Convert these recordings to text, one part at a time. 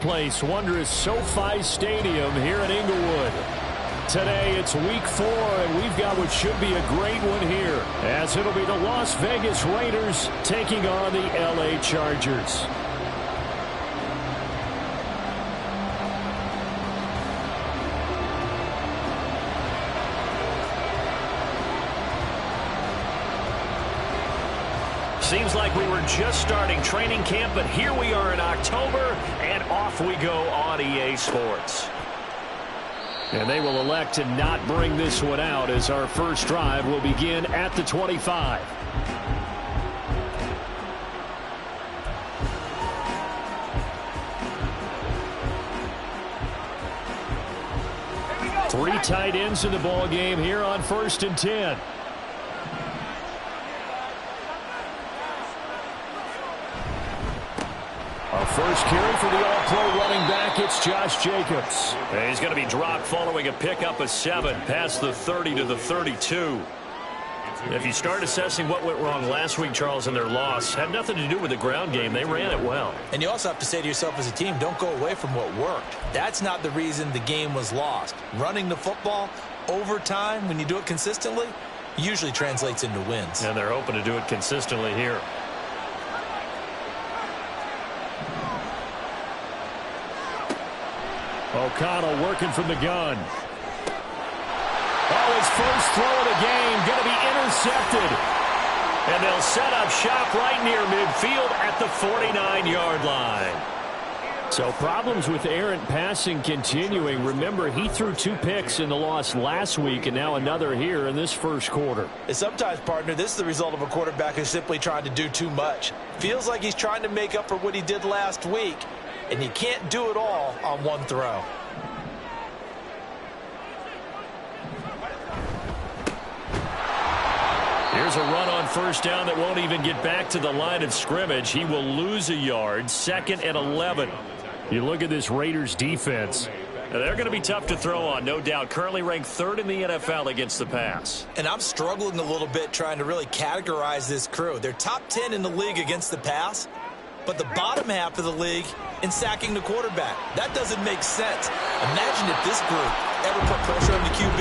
place, wondrous SoFi Stadium here in Inglewood. Today it's week 4, and we've got what should be a great one here, as it'll be the Las Vegas Raiders taking on the LA Chargers. Seems like we were just starting training camp, but here we are in October, and off we go on EA Sports. And they will elect to not bring this one out, as our first drive will begin at the 25. Three tight ends in the ball game here on 1st and 10. First carry for the all-pro running back, it's Josh Jacobs. And he's going to be dropped following a pickup of 7 past the 30 to the 32. If you start assessing what went wrong last week, Charles, in their loss, had nothing to do with the ground game. They ran it well. And you also have to say to yourself as a team, don't go away from what worked. That's not the reason the game was lost. Running the football over time, when you do it consistently, usually translates into wins. And they're hoping to do it consistently here. O'Connell working from the gun. Oh, his first throw of the game going to be intercepted. And they'll set up shop right near midfield at the 49-yard line. So problems with errant passing continuing. Remember, he threw 2 picks in the loss last week, and now another here in this first quarter. And sometimes, partner, this is the result of a quarterback who's simply trying to do too much. Feels like he's trying to make up for what he did last week. And he can't do it all on one throw. Here's a run on first down that won't even get back to the line of scrimmage. He will lose a yard. 2nd and 11. You look at this Raiders defense. They're going to be tough to throw on, no doubt. Currently ranked 3rd in the NFL against the pass. And I'm struggling a little bit trying to really categorize this crew. They're top 10 in the league against the pass, but the bottom half of the league in sacking the quarterback. That doesn't make sense. Imagine if this group ever put pressure on the QB,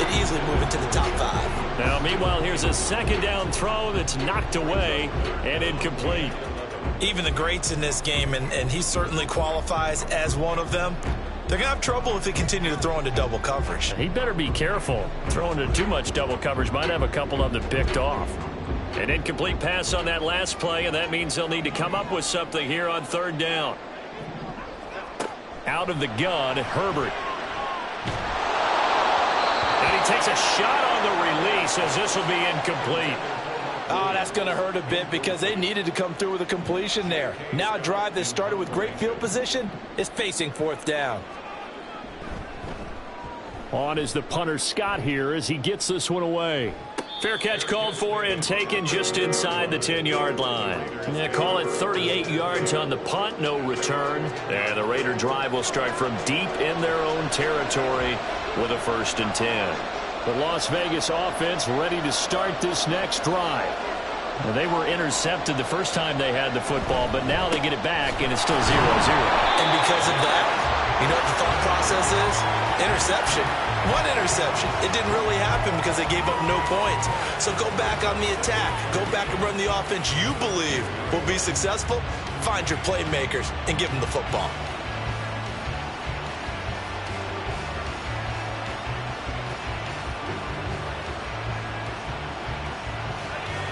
it'd easily move into the top 5. Now, meanwhile, here's a 2nd down throw that's knocked away and incomplete. Even the greats in this game, and he certainly qualifies as one of them, they're going to have trouble if they continue to throw into double coverage. He better be careful. Throwing into too much double coverage might have a couple of them picked off. An incomplete pass on that last play, and that means they'll need to come up with something here on 3rd down. Out of the gun, Herbert. And he takes a shot on the release, as this will be incomplete. Oh, that's going to hurt a bit because they needed to come through with a completion there. Now a drive that started with great field position is facing 4th down. On is the punter Scott here as he gets this one away. Fair catch called for and taken just inside the 10-yard line. Yeah, call it 38 yards on the punt, no return. And the Raider drive will start from deep in their own territory with a 1st and 10. The Las Vegas offense ready to start this next drive. Well, they were intercepted the first time they had the football, but now they get it back, and it's still 0-0. And because of that, you know what the thought process is? Interception. One interception. It didn't really happen because they gave up no points. So go back on the attack. Go back and run the offense you believe will be successful. Find your playmakers and give them the football.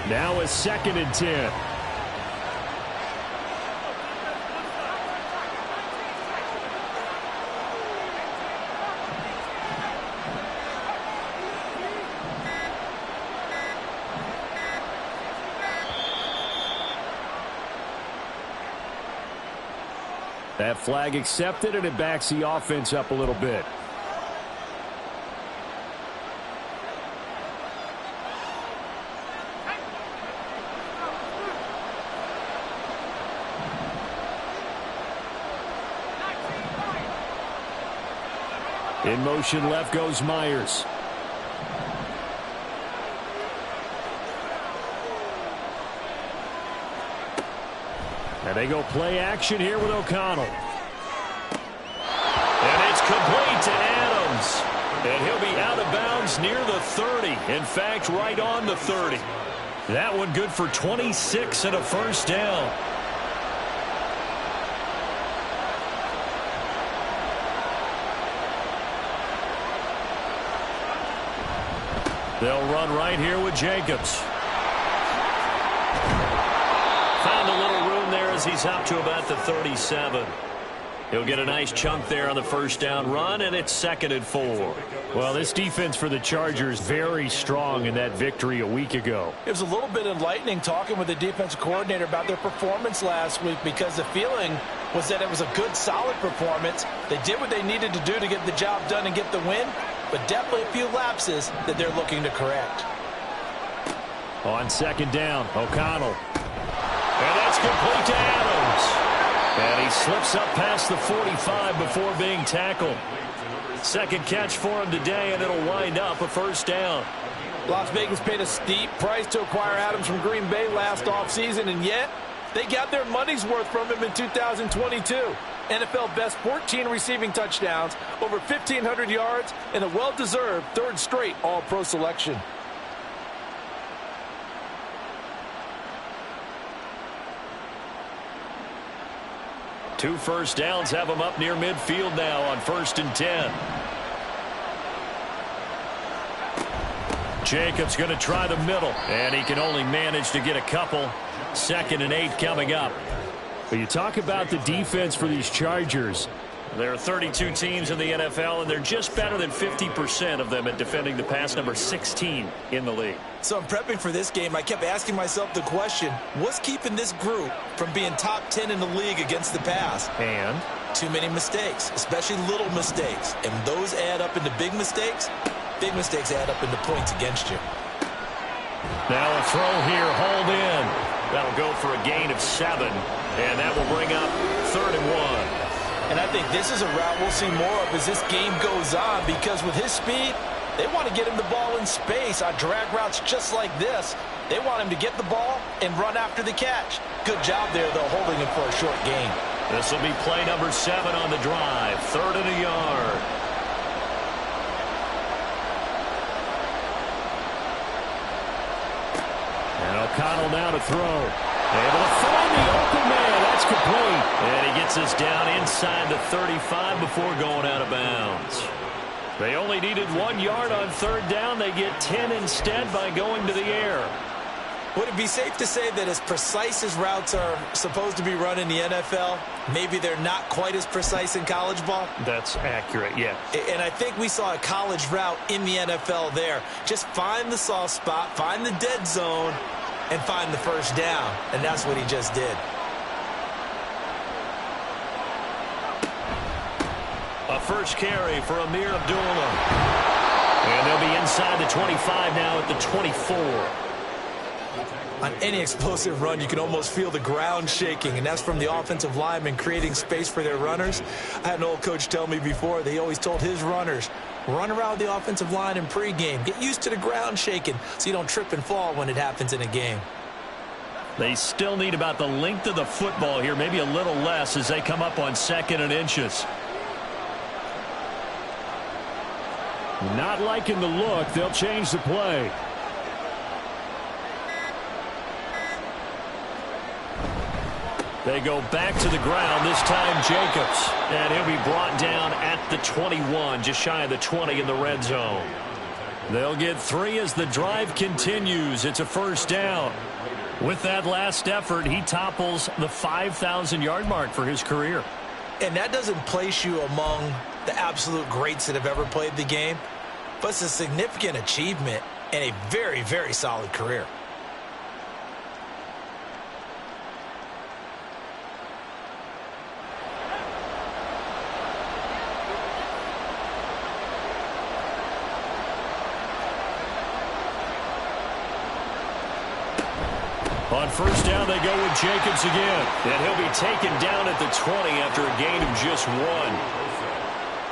Now a 2nd and 10. That flag accepted, and it backs the offense up a little bit. In motion left goes Myers. And they go play action here with O'Connell. is near the 30. In fact, right on the 30. That one good for 26 and a first down. They'll run right here with Jacobs. Found a little room there as he's up to about the 37. He'll get a nice chunk there on the first down run, and it's 2nd and 4. Well, this defense for the Chargers very strong in that victory a week ago. It was a little bit enlightening talking with the defensive coordinator about their performance last week, because the feeling was that it was a good, solid performance. They did what they needed to do to get the job done and get the win, but definitely a few lapses that they're looking to correct. On 2nd down, O'Connell. And that's complete to Adams. And he slips up past the 45 before being tackled. Second catch for him today, and it'll wind up a first down. Las Vegas paid a steep price to acquire Adams from Green Bay last offseason, and yet they got their money's worth from him in 2022. NFL best 14 receiving touchdowns, over 1,500 yards, and a well-deserved 3rd straight All-Pro selection. Two first downs have him up near midfield now on 1st and 10. Jacobs going to try the middle, and he can only manage to get a couple. 2nd and 8 coming up. But you talk about the defense for these Chargers. There are 32 teams in the NFL, and they're just better than 50% of them at defending the pass, number 16 in the league. So I'm prepping for this game. I kept asking myself the question, what's keeping this group from being top 10 in the league against the pass? And too many mistakes, especially little mistakes. And those add up into big mistakes. Big mistakes add up into points against you. Now a throw here, hauled in. That'll go for a gain of 7, and that will bring up 3rd and 1. And I think this is a route we'll see more of as this game goes on, because with his speed, they want to get him the ball in space on drag routes just like this. They want him to get the ball and run after the catch. Good job there, though, holding him for a short gain. This will be play number 7 on the drive, 3rd and a yard. And O'Connell now to throw. Able to find the open man. That's complete. And he gets us down inside the 35 before going out of bounds. They only needed 1 yard on 3rd down. They get 10 instead by going to the air. Would it be safe to say that as precise as routes are supposed to be run in the NFL, maybe they're not quite as precise in college ball? That's accurate, yeah. And I think we saw a college route in the NFL there. Just find the soft spot, find the dead zone, and find the first down. And that's what he just did. A first carry for Amir Abdullah. And they'll be inside the 25 now at the 24. On any explosive run, you can almost feel the ground shaking, and that's from the offensive linemen creating space for their runners. I had an old coach tell me before, they always told his runners, run around the offensive line in pregame. Get used to the ground shaking so you don't trip and fall when it happens in a game. They still need about the length of the football here, maybe a little less as they come up on 2nd and inches. Not liking the look. They'll change the play. They go back to the ground, this time Jacobs. And he'll be brought down at the 21, just shy of the 20 in the red zone. They'll get 3 as the drive continues. It's a first down. With that last effort, he topples the 5,000-yard mark for his career. And that doesn't place you among the absolute greats that have ever played the game, but it's a significant achievement and a very, very solid career. On first down, they go with Jacobs again. And he'll be taken down at the 20 after a gain of just 1.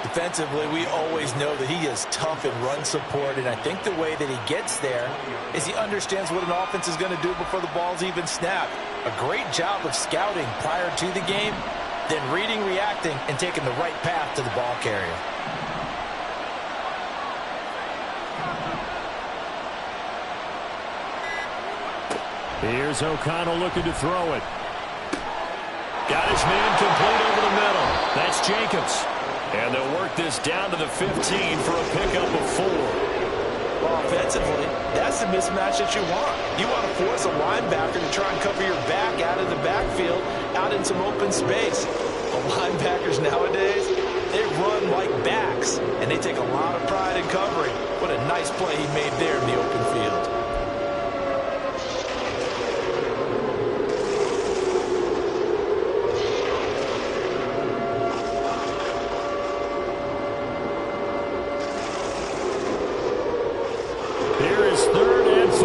Defensively, we always know that he is tough in run support, and I think the way that he gets there is he understands what an offense is going to do before the ball's even snapped. A great job of scouting prior to the game, then reading, reacting, and taking the right path to the ball carrier. Here's O'Connell looking to throw it. Got his man complete over the middle. That's Jacobs. And they'll work this down to the 15 for a pickup of 4. Well, offensively, that's the mismatch that you want. You want to force a linebacker to try and cover your back out of the backfield, out in some open space. The linebackers nowadays, they run like backs, and they take a lot of pride in covering. What a nice play he made there in the open field. Here is 3rd and 5.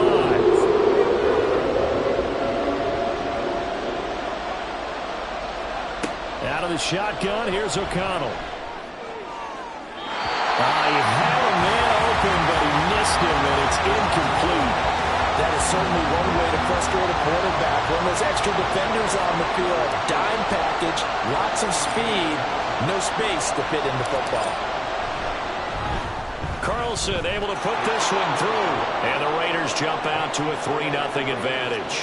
Out of the shotgun, here's O'Connell. He had a man open, but he missed him, and it's incomplete. That is certainly one way to frustrate a quarterback. When there's extra defenders on the field, dime package, lots of speed, no space to fit into football. Carlson able to put this one through. And the Raiders jump out to a 3-0 advantage.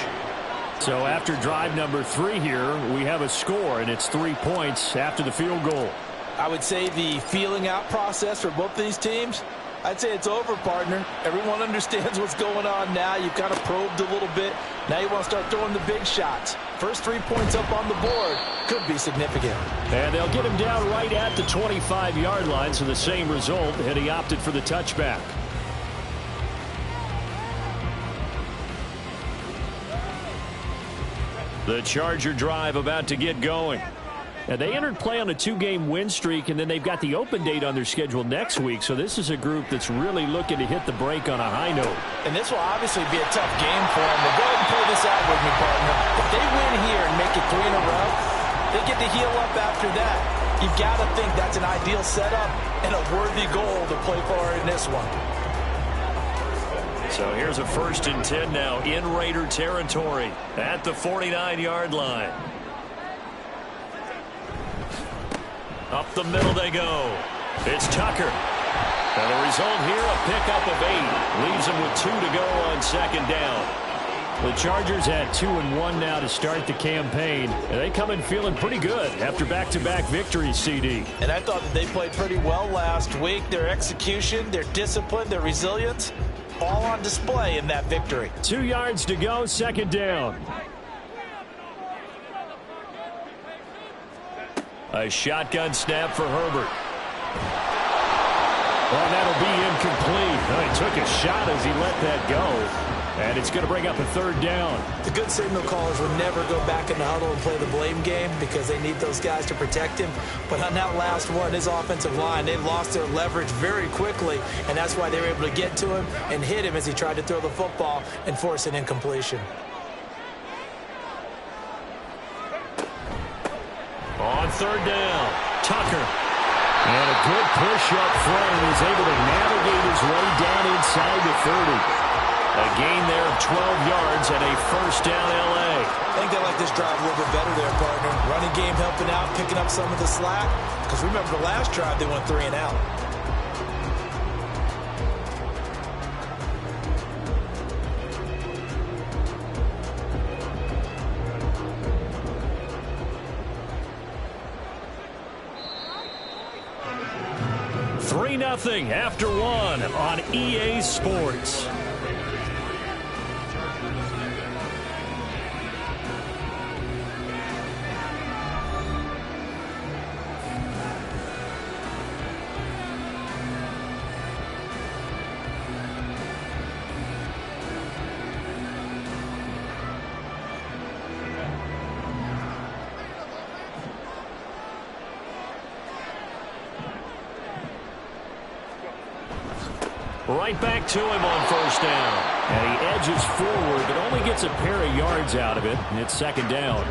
So after drive number 3 here, we have a score, and it's 3 points after the field goal. I would say the feeling out process for both these teams, I'd say it's over, partner. Everyone understands what's going on now. You've kind of probed a little bit. Now you want to start throwing the big shots. First 3 points up on the board could be significant. And they'll get him down right at the 25-yard line, so the same result, and he opted for the touchback. The Charger drive about to get going. And they entered play on a 2-game win streak, and then they've got the open date on their schedule next week. So this is a group that's really looking to hit the break on a high note. And this will obviously be a tough game for them. But go ahead and play this out with me, partner. If they win here and make it 3 in a row, they get to heal up after that. You've got to think that's an ideal setup and a worthy goal to play for in this one. So here's a 1st and 10 now in Raider territory at the 49-yard line. Up the middle they go. It's Tucker. And the result here, a pickup of 8. Leaves them with 2 to go on 2nd down. The Chargers at 2-1 now to start the campaign. And they come in feeling pretty good after back-to-back victories, CD. And I thought that they played pretty well last week. Their execution, their discipline, their resilience, all on display in that victory. 2 yards to go, 2nd down. A shotgun snap for Herbert. Well, that'll be incomplete. He took a shot as he let that go. And it's going to bring up a 3rd down. The good signal callers would never go back in the huddle and play the blame game because they need those guys to protect him. But on that last one, his offensive line, they lost their leverage very quickly, and that's why they were able to get to him and hit him as he tried to throw the football and force an incompletion. On 3rd down, Tucker. And a good push up front, and he's able to navigate his way down inside the 30. A gain there of 12 yards and a 1st down L.A. I think they like this drive a little bit better there, partner. Running game helping out, picking up some of the slack. Because remember the last drive, they went 3 and out. Nothing after 1 on EA Sports. Right back to him on 1st down. And he edges forward, but only gets a pair of yards out of it. And it's 2nd down.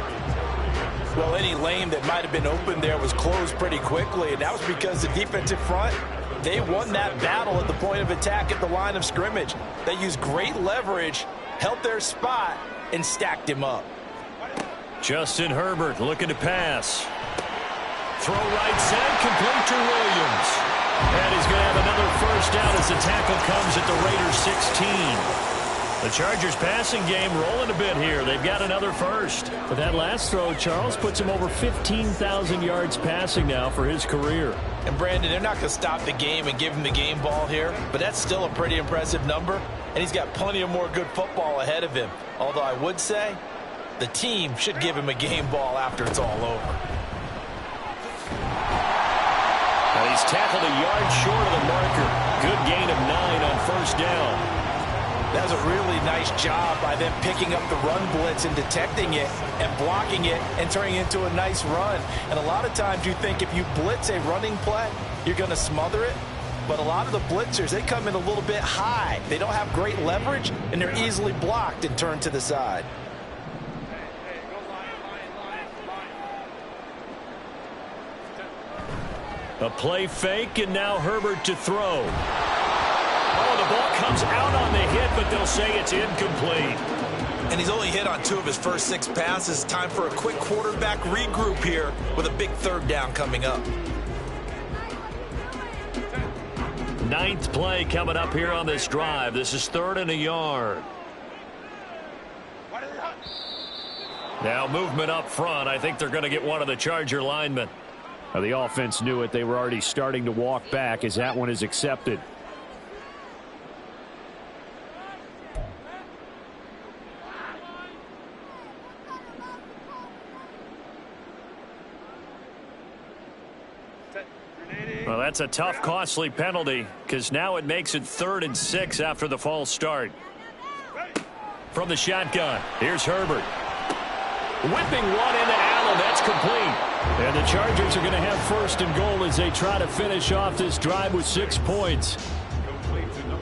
Well, any lane that might have been open there was closed pretty quickly. And that was because the defensive front, they won that battle at the point of attack at the line of scrimmage. They used great leverage, held their spot, and stacked him up. Justin Herbert looking to pass. Throw right side, complete to Williams. And he's going to have another first down as the tackle comes at the Raiders' 16. The Chargers passing game rolling a bit here. They've got another first. But that last throw, Charles, puts him over 15,000 yards passing now for his career. And Brandon, they're not going to stop the game and give him the game ball here, but that's still a pretty impressive number, and he's got plenty of more good football ahead of him. Although I would say the team should give him a game ball after it's all over. And he's tackled a yard short of the marker. Good gain of 9 on first down. That was a really nice job by them picking up the run blitz and detecting it and blocking it and turning it into a nice run. And a lot of times you think if you blitz a running play, you're going to smother it. But a lot of the blitzers, they come in a little bit high. They don't have great leverage, and they're easily blocked and turned to the side. A play fake, and now Herbert to throw. Oh, the ball comes out on the hit, but they'll say it's incomplete. And he's only hit on 2 of his first 6 passes. Time for a quick quarterback regroup here with a big third down coming up. 9th play coming up here on this drive. This is 3rd and a yard. Now movement up front. I think they're going to get one of the Charger linemen. Well, the offense knew it. They were already starting to walk back as that one is accepted. Well, that's a tough, costly penalty because now it makes it 3rd and 6 after the false start. From the shotgun, here's Herbert. Whipping one into Allen. That's complete. And the Chargers are going to have 1st and goal as they try to finish off this drive with 6 points.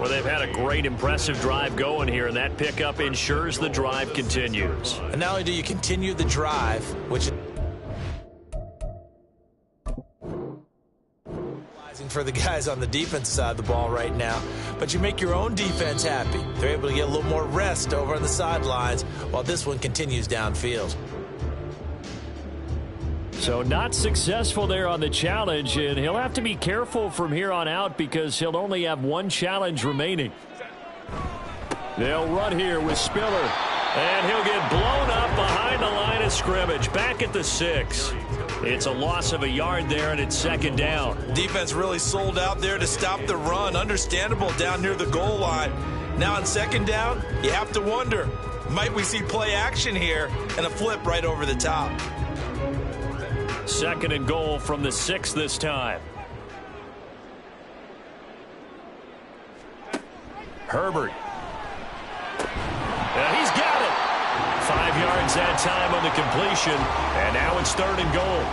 Well, they've had a great, impressive drive going here, and that pickup ensures the drive continues. And not only do you continue the drive, which for the guys on the defensive side of the ball right now, but you make your own defense happy. They're able to get a little more rest over on the sidelines while this one continues downfield. So not successful there on the challenge, and he'll have to be careful from here on out because he'll only have 1 challenge remaining. They'll run here with Spiller, and he'll get blown up behind the line of scrimmage, back at the 6. It's a loss of a yard there, and it's 2nd down. Defense really sold out there to stop the run. Understandable down near the goal line. Now on 2nd down, you have to wonder, might we see play action here and a flip right over the top? 2nd and goal from the 6 this time. Herbert. He's got it. 5 yards that time on the completion, and now it's 3rd and goal.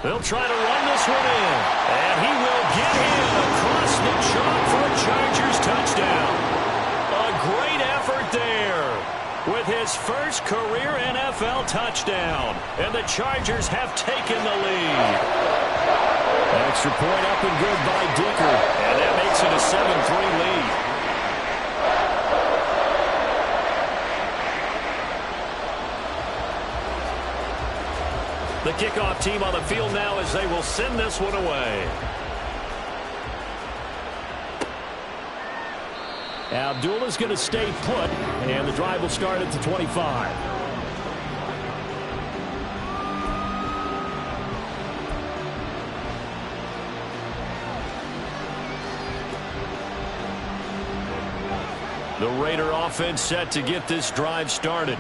They'll try to run this one in, and he will get him across the chalk for a Chargers touchdown. A great effort there with his first career NFL touchdown, and the Chargers have taken the lead. Extra point up and good by Dicker, and that makes it a 7-3 lead. The kickoff team on the field now as they will send this one away. Abdullah's going to stay put, and the drive will start at the 25. The Raider offense set to get this drive started.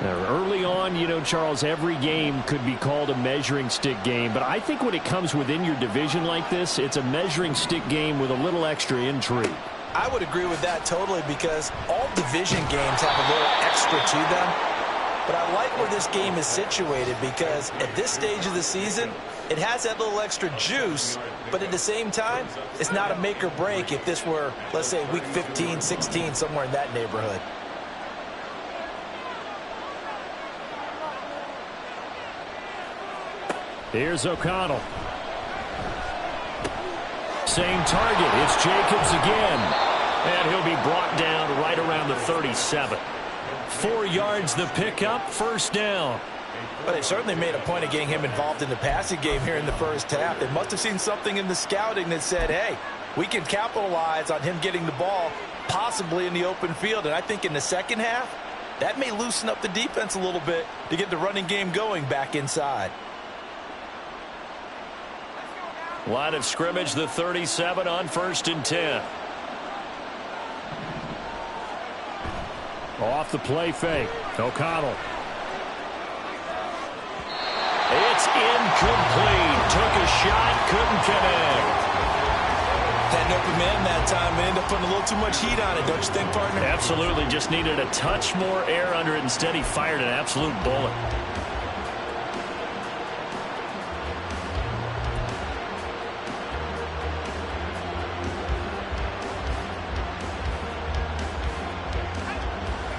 Early on, you know, Charles, every game could be called a measuring stick game, but I think when it comes within your division like this, it's a measuring stick game with a little extra intrigue. I would agree with that totally because all division games have a little extra to them. But I like where this game is situated because at this stage of the season, it has that little extra juice, but at the same time, it's not a make or break if this were, let's say, week 15, 16, somewhere in that neighborhood. Here's O'Connell. Same target. It's Jacobs again. And he'll be brought down right around the 37. 4 yards the pickup, first down. Well, they certainly made a point of getting him involved in the passing game here in the first half. They must have seen something in the scouting that said, hey, we can capitalize on him getting the ball possibly in the open field. And I think in the second half, that may loosen up the defense a little bit to get the running game going back inside. Line of scrimmage, the 37 on 1st and 10. Off the play fake. O'Connell. It's incomplete. Took a shot, couldn't connect. Had an open man that time and ended up putting a little too much heat on it, don't you think, partner? Absolutely. Just needed a touch more air under it. Instead, he fired an absolute bullet.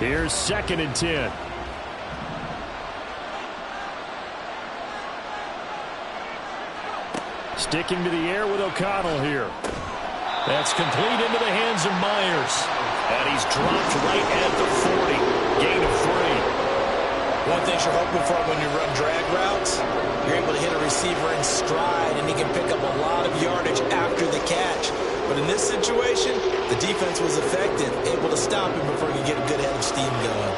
Here's 2nd and 10. Sticking to the air with O'Connell here. That's complete into the hands of Myers. And he's dropped right at the 40. Gain of 3. One thing you're hoping for when you run drag routes, you're able to hit a receiver in stride, and he can pick up a lot of yardage after the catch. But in this situation, the defense was effective, able to stop him before he could get a good head of steam going.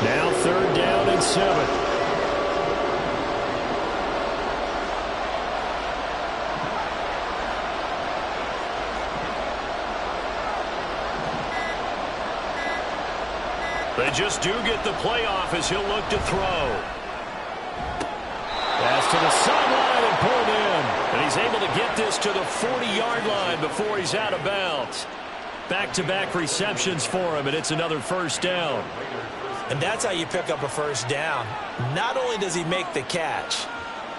Now 3rd down and 7. They just do get the playoff as he'll look to throw. Pass to the sideline and pulled in. And he's able to get this to the 40-yard line before he's out of bounds. Back-to-back receptions for him, and it's another first down. And that's how you pick up a first down. Not only does he make the catch,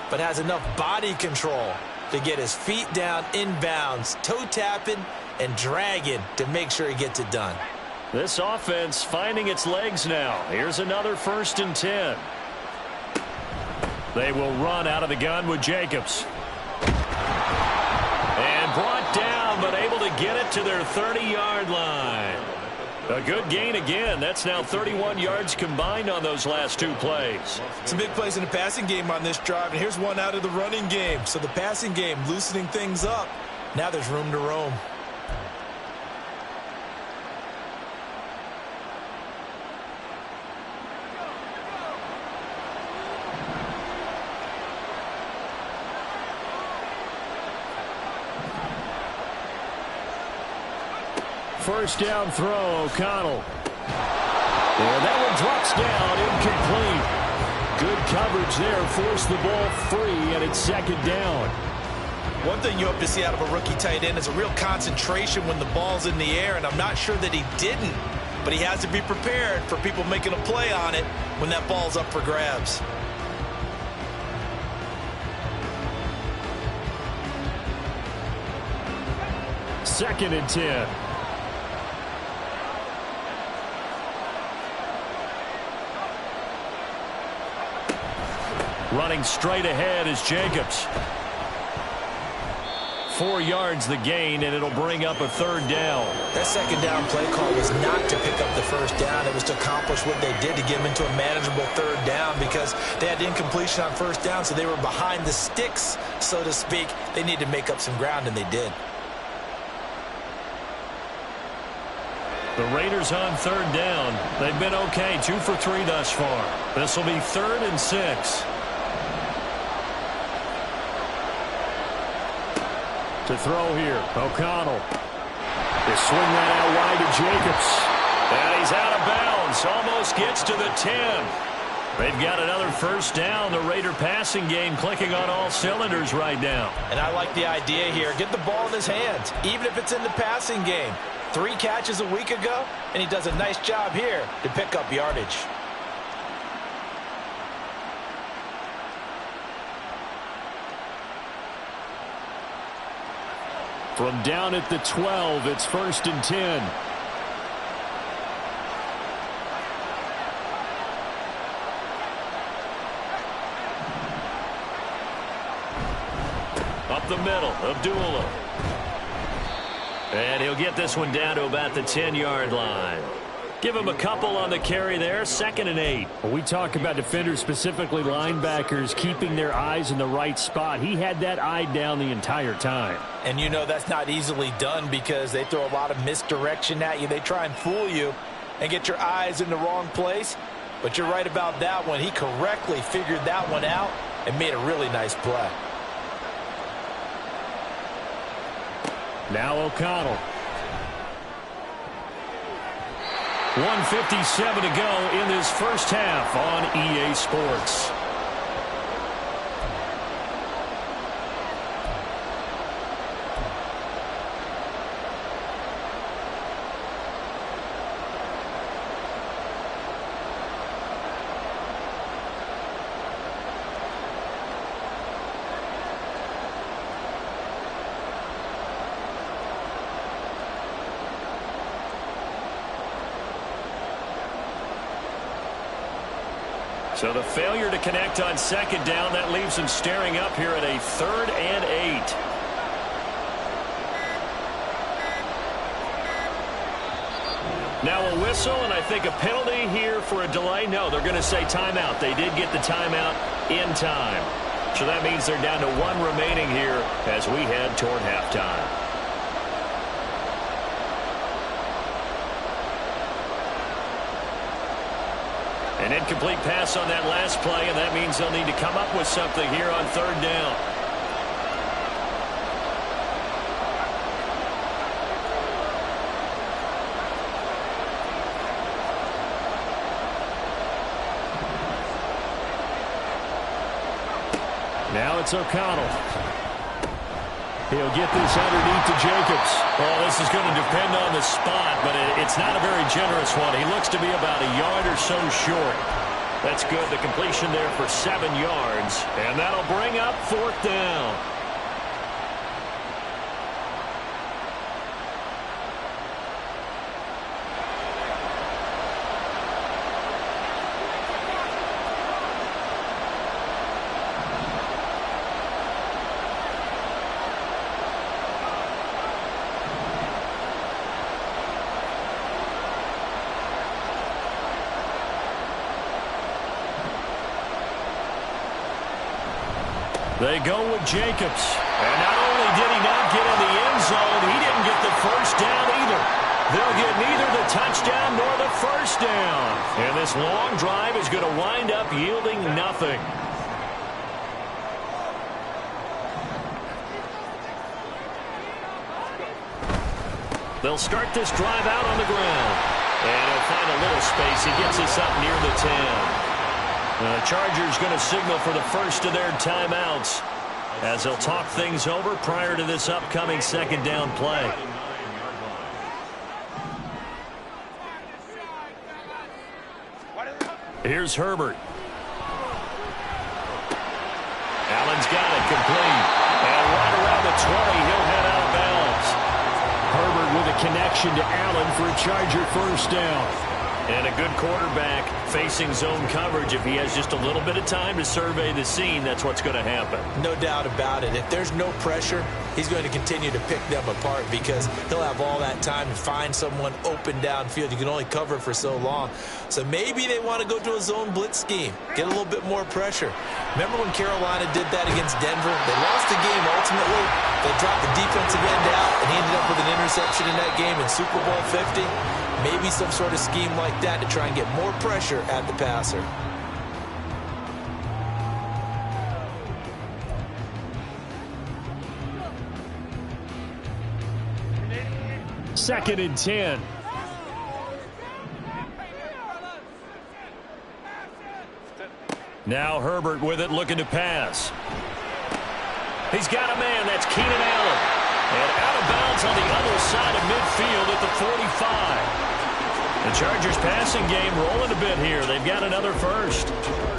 but has enough body control to get his feet down inbounds, toe tapping and dragging to make sure he gets it done. This offense finding its legs now. Here's another 1st and 10. They will run out of the gun with Jacobs. And brought down, but able to get it to their 30-yard line. A good gain again. That's now 31 yards combined on those last 2 plays. Some big plays in the passing game on this drive, and here's one out of the running game. So the passing game loosening things up. Now there's room to roam. First down throw, O'Connell. And that one drops down, incomplete. Good coverage there, forced the ball free, and it's 2nd down. One thing you hope to see out of a rookie tight end is a real concentration when the ball's in the air, and I'm not sure that he didn't, but he has to be prepared for people making a play on it when that ball's up for grabs. Second and 10. Running straight ahead is Jacobs. 4 yards the gain, and it'll bring up a 3rd down. That 2nd down play call was not to pick up the first down. It was to accomplish what they did to get them into a manageable 3rd down because they had incompletion on first down, so they were behind the sticks, so to speak. They needed to make up some ground, and they did. The Raiders on 3rd down. They've been okay, 2 for 3 thus far. This will be 3rd and 6. To throw here, O'Connell. They swing that out wide to Jacobs. And he's out of bounds. Almost gets to the 10. They've got another first down. The Raider passing game clicking on all cylinders right now. And I like the idea here. Get the ball in his hands, even if it's in the passing game. 3 catches a week ago, and he does a nice job here to pick up yardage. From down at the 12, it's 1st and 10. up the middle. Abdullah. And he'll get this one down to about the 10-yard line. Give him a couple on the carry there. 2nd and 8. Well, we talk about defenders, specifically linebackers, keeping their eyes in the right spot. He had that eye down the entire time. And you know that's not easily done because they throw a lot of misdirection at you. They try and fool you and get your eyes in the wrong place. But you're right about that one. He correctly figured that one out and made a really nice play. Now O'Connell. 1:57 to go in this first half on EA Sports. So the failure to connect on 2nd down, that leaves him staring up here at a 3rd and 8. Now a whistle, and I think a penalty here for a delay. No, they're going to say timeout. They did get the timeout in time. So that means they're down to 1 remaining here as we head toward halftime. An incomplete pass on that last play, and that means they'll need to come up with something here on 3rd down. Now it's O'Connell. He'll get this underneath to Jacobs. Well, this is going to depend on the spot, but it's not a very generous one. He looks to be about a yard or so short. That's good. The completion there for 7 yards, and that'll bring up 4th down. They go with Jacobs. And not only did he not get in the end zone, he didn't get the first down either. They'll get neither the touchdown nor the first down. And this long drive is going to wind up yielding nothing. They'll start this drive out on the ground. And he'll find a little space. He gets us up near the 10. The Chargers going to signal for the first of their timeouts as they'll talk things over prior to this upcoming 2nd down play. Here's Herbert. Allen's got it complete. And right around the 20, he'll head out of bounds. Herbert with a connection to Allen for a Charger first down. And a good quarterback facing zone coverage. If he has just a little bit of time to survey the scene, that's what's going to happen. No doubt about it. If there's no pressure, he's going to continue to pick them apart because he'll have all that time to find someone open downfield. You can only cover for so long. So maybe they want to go to a zone blitz scheme, get a little bit more pressure. Remember when Carolina did that against Denver? They lost the game ultimately. They dropped the defensive end out, and he ended up with an interception in that game in Super Bowl 50. Maybe some sort of scheme like that to try and get more pressure at the passer. Second and 10. Now Herbert with it, looking to pass. He's got a man. That's Keenan Allen. And out of bounds on the other side of midfield at the 45. The Chargers passing game rolling a bit here. They've got another first.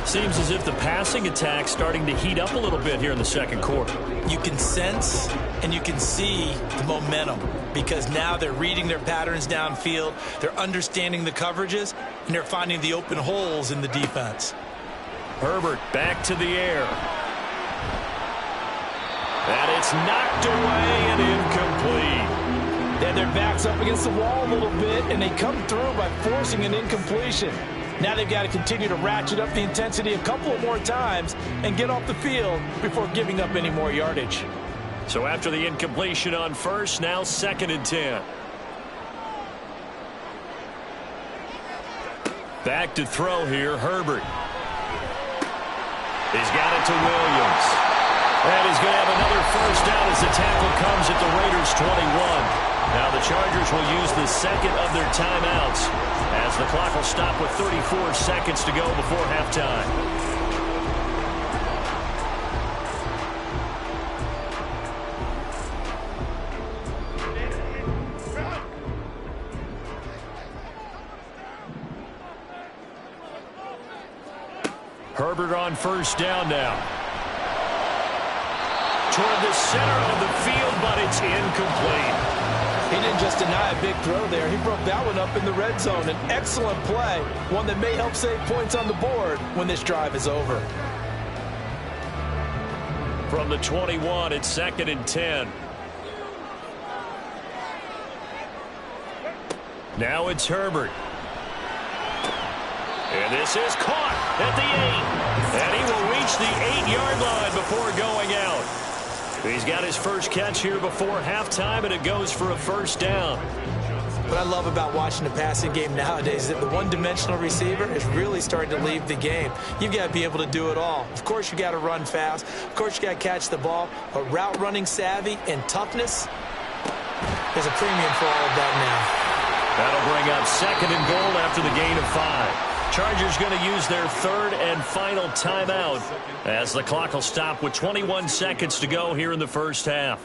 Seems as if the passing attack's starting to heat up a little bit here in the 2nd quarter. You can sense and you can see the momentum because now they're reading their patterns downfield. They're understanding the coverages, and they're finding the open holes in the defense. Herbert back to the air. And it's knocked away and incomplete. And their back's up against the wall a little bit, and they come through by forcing an incompletion. Now they've got to continue to ratchet up the intensity a couple of more times and get off the field before giving up any more yardage. So after the incompletion on first, now 2nd and 10. Back to throw here, Herbert. He's got it to Williams. And he's going to have another first down as the tackle comes at the Raiders' 21. Now the Chargers will use the second of their timeouts as the clock will stop with 34 seconds to go before halftime. Herbert on first down now. Toward the center of the field, but it's incomplete. He didn't just deny a big throw there. He broke that one up in the red zone. An excellent play, one that may help save points on the board when this drive is over. From the 21, it's 2nd and 10. Now it's Herbert. And this is caught at the 8. And he will reach the 8-yard line before going out. He's got his first catch here before halftime, and it goes for a first down. What I love about watching the passing game nowadays is that the one-dimensional receiver is really starting to leave the game. You've got to be able to do it all. Of course, you got to run fast. Of course, you got to catch the ball. But route running savvy and toughness, there's a premium for all of that now. That'll bring up 2nd and goal after the gain of 5. Chargers going to use their 3rd and final timeout as the clock will stop with 21 seconds to go here in the first half.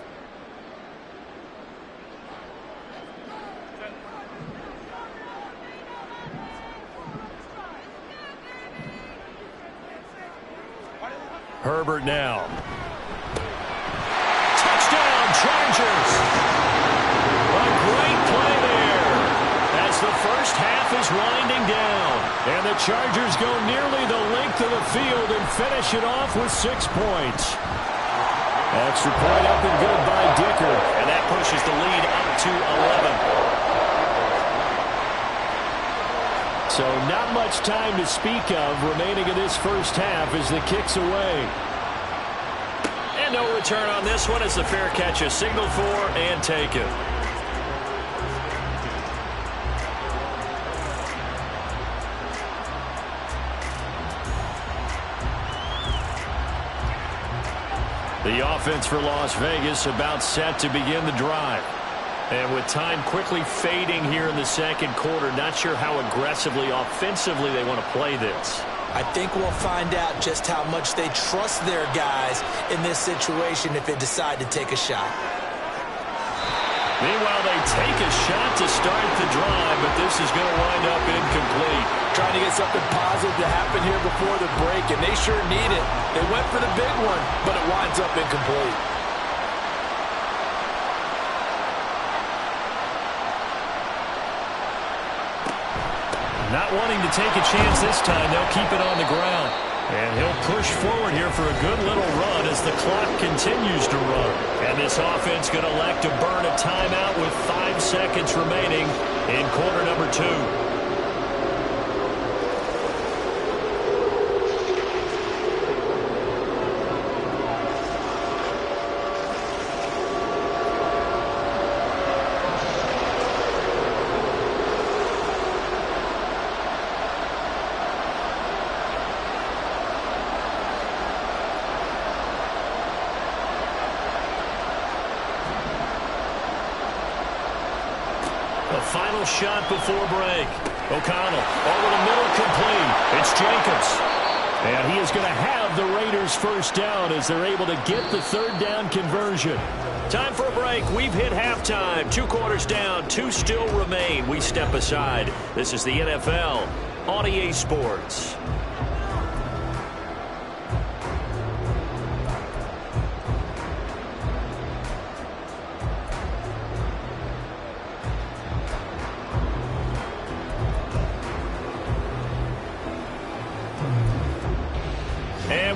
Herbert now. Touchdown, Chargers! A great play there as the first half is winding down. And the Chargers go nearly the length of the field and finish it off with 6 points. Extra point up and good by Dicker. And that pushes the lead up to 11. So not much time to speak of remaining in this first half as the kick's away. And no return on this one as the fair catch is signaled for and taken. The offense for Las Vegas about set to begin the drive. And with time quickly fading here in the second quarter, not sure how aggressively, offensively they want to play this. I think we'll find out just how much they trust their guys in this situation if they decide to take a shot. Meanwhile, they take a shot to start the drive, but this is going to wind up incomplete. Trying to get something positive to happen here before the break, and they sure need it. They went for the big one, but it winds up incomplete. Not wanting to take a chance this time, they'll keep it on the ground. And he'll push forward here for a good little run as the clock continues to run. And this offense going to elect to burn a timeout with 5 seconds remaining in quarter number 2. Final shot before break. O'Connell over the middle, complete. It's Jacobs. And he is going to have the Raiders first down as they're able to get the 3rd down conversion. Time for a break. We've hit halftime. 2 quarters down. 2 still remain. We step aside. This is the NFL on EA Sports.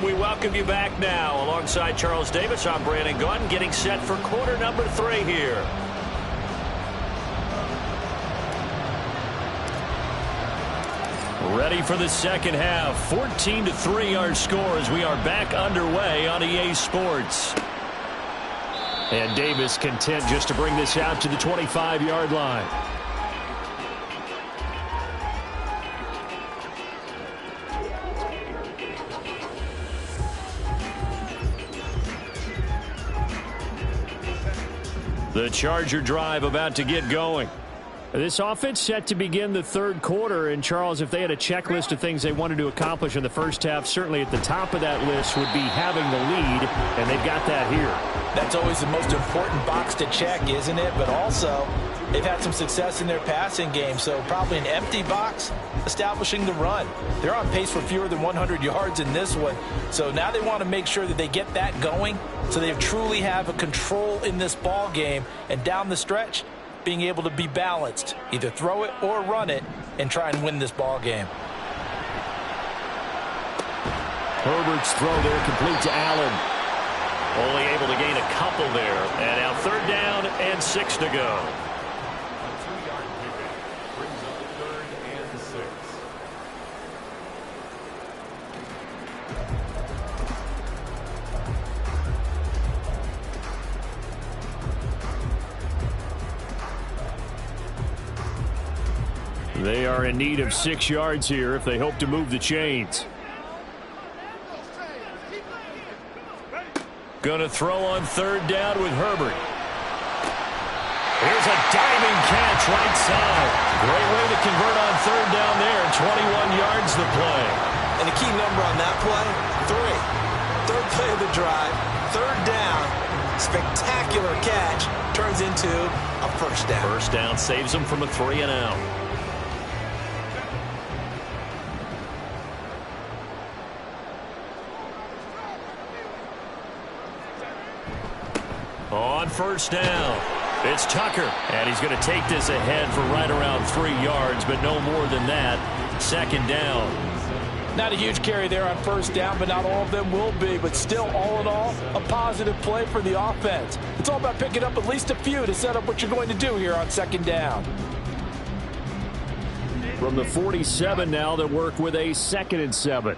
we welcome you back now. Alongside Charles Davis, I'm Brandon Gunn, getting set for quarter number 3 here. Ready for the second half. 14-3 our score as we are back underway on EA Sports. And Davis content just to bring this out to the 25-yard line. The Charger drive about to get going. This offense set to begin the third quarter, and Charles, if they had a checklist of things they wanted to accomplish in the first half, certainly at the top of that list would be having the lead, and they've got that here. That's always the most important box to check, isn't it? But also, they've had some success in their passing game, so probably an empty box establishing the run. They're on pace for fewer than 100 yards in this one, so now they want to make sure that they get that going so they truly have a control in this ball game, and down the stretch, being able to be balanced, either throw it or run it, and try and win this ball game. Herbert's throw there complete to Allen. Only able to gain a couple there. And now third down and 6 to go. They are in need of 6 yards here if they hope to move the chains. Going to throw on third down with Herbert. Here's a diving catch right side. Great way to convert on third down there. 21 yards the play. And the key number on that play, 3. Third play of the drive, third down, spectacular catch, turns into a first down. First down saves them from a 3-and-out. On first down, it's Tucker, and he's going to take this ahead for right around 3 yards, but no more than that. Second down. Not a huge carry there on first down, but not all of them will be. But still, all in all, a positive play for the offense. It's all about picking up at least a few to set up what you're going to do here on second down. From the 47 now, they work with a 2nd and 7.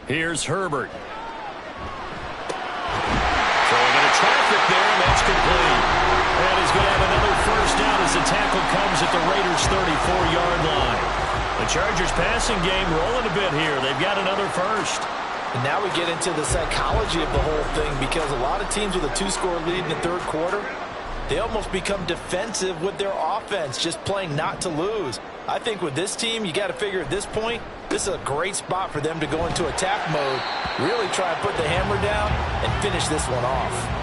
Here's Herbert. Traffic there, and that's complete. And he's going to have another first down as the tackle comes at the Raiders' 34-yard line. The Chargers' passing game rolling a bit here. They've got another first. And now we get into the psychology of the whole thing, because a lot of teams with a 2-score lead in the third quarter, they almost become defensive with their offense, just playing not to lose. I think with this team, you got to figure at this point, this is a great spot for them to go into attack mode, really try and put the hammer down and finish this one off.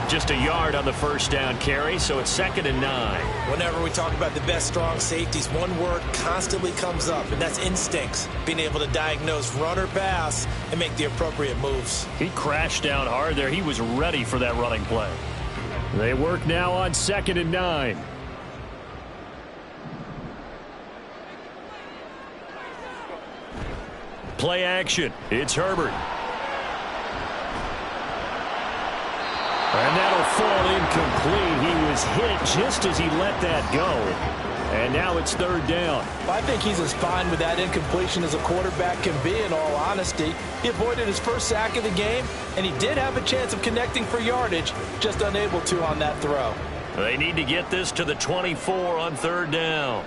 Just a yard on the first down carry, so it's 2nd and 9. Whenever we talk about the best strong safeties, one word constantly comes up, and that's instincts. Being able to diagnose run or pass and make the appropriate moves. He crashed down hard there. He was ready for that running play. They work now on 2nd and 9. Play action. It's Herbert. And that'll fall incomplete. He was hit just as he let that go. And now it's third down. I think he's as fine with that incompletion as a quarterback can be, in all honesty. He avoided his first sack of the game, and he did have a chance of connecting for yardage, just unable to on that throw. They need to get this to the 24 on third down.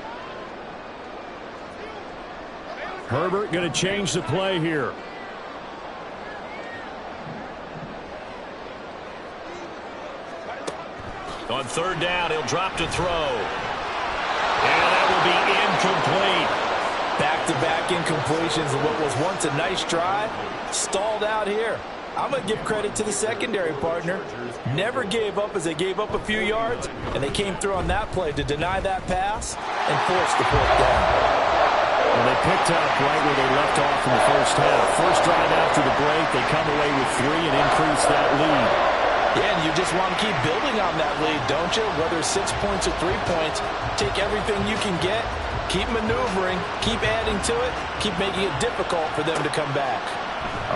Herbert going to change the play here. On third down, he'll drop to throw. And that will be incomplete. Back-to-back incompletions of what was once a nice drive, stalled out here. I'm going to give credit to the secondary partner. Never gave up as they gave up a few yards, and they came through on that play to deny that pass and force the fourth down. And they picked up right where they left off in the first half. First drive after the break, they come away with 3 and increase that lead. Yeah, and you just want to keep building on that lead, don't you? Whether it's 6 points or 3 points, take everything you can get, keep maneuvering, keep adding to it, keep making it difficult for them to come back.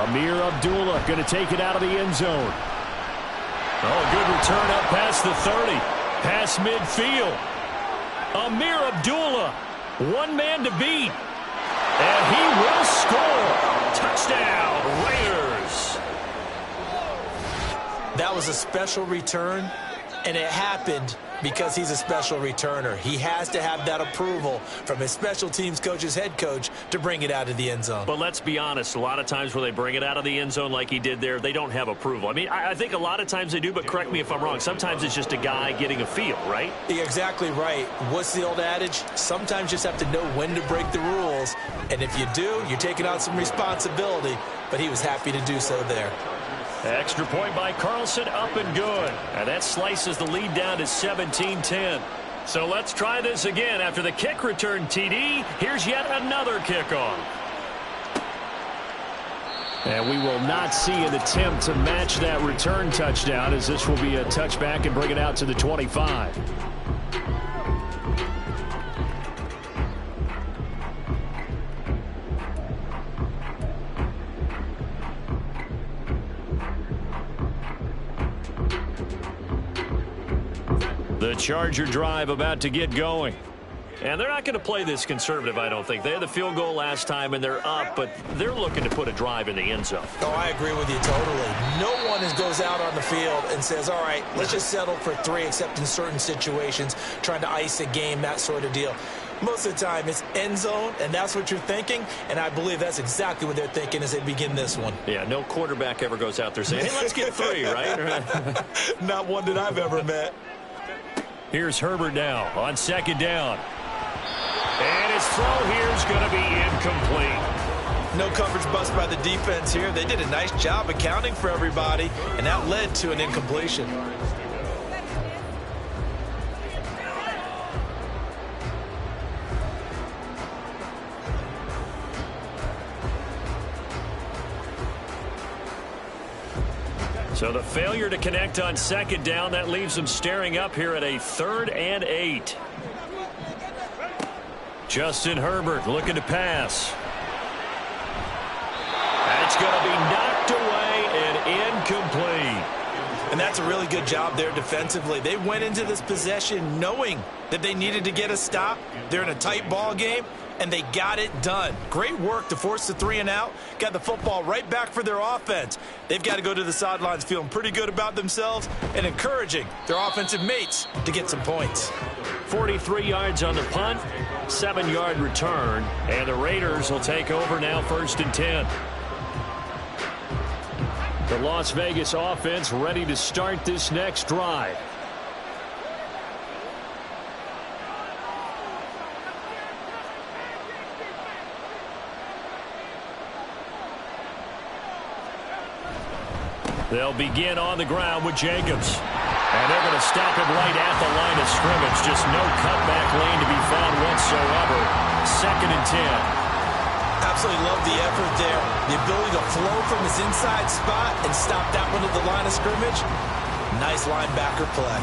Amir Abdullah going to take it out of the end zone. Oh, a good return up past the 30. Past midfield. Amir Abdullah, one man to beat. And he will score. Touchdown, Raiders. That was a special return, and it happened because he's a special returner. He has to have that approval from his special teams coach's head coach to bring it out of the end zone. But let's be honest, a lot of times when they bring it out of the end zone like he did there, they don't have approval. I mean, I think a lot of times they do, but correct me if I'm wrong. Sometimes it's just a guy getting a feel, right? You're exactly right. What's the old adage? Sometimes you just have to know when to break the rules. And if you do, you're taking on some responsibility. But he was happy to do so there. Extra point by Carlson, up and good. And that slices the lead down to 17-10. So let's try this again. After the kick return TD, here's yet another kickoff. And we will not see an attempt to match that return touchdown, as this will be a touchback and bring it out to the 25. The Charger drive about to get going. And they're not going to play this conservative, I don't think. They had the field goal last time, and they're up, but they're looking to put a drive in the end zone. Oh, I agree with you totally. No one goes out on the field and says, all right, let's just settle for 3, except in certain situations, trying to ice a game, that sort of deal. Most of the time, it's end zone, and that's what you're thinking, and I believe that's exactly what they're thinking as they begin this one. Yeah, no quarterback ever goes out there saying, hey, let's get 3, right? Not one that I've ever met. Here's Herbert now on second down. And his throw here is going to be incomplete. No coverage bust by the defense here. They did a nice job accounting for everybody, and that led to an incompletion. So the failure to connect on second down, that leaves them staring up here at a 3rd and 8. Justin Herbert looking to pass. That's going to be knocked away and incomplete. And that's a really good job there defensively. They went into this possession knowing that they needed to get a stop. They're in a tight ball game, and they got it done. Great work to force the 3 and out. Got the football right back for their offense. They've got to go to the sidelines feeling pretty good about themselves and encouraging their offensive mates to get some points. 43 yards on the punt, 7-yard return, and the Raiders will take over now 1st and 10. The Las Vegas offense ready to start this next drive. They'll begin on the ground with Jacobs. And they're going to stop him right at the line of scrimmage. Just no cutback lane to be found whatsoever. 2nd and 10. Absolutely love the effort there. The ability to flow from his inside spot and stop that one at the line of scrimmage. Nice linebacker play.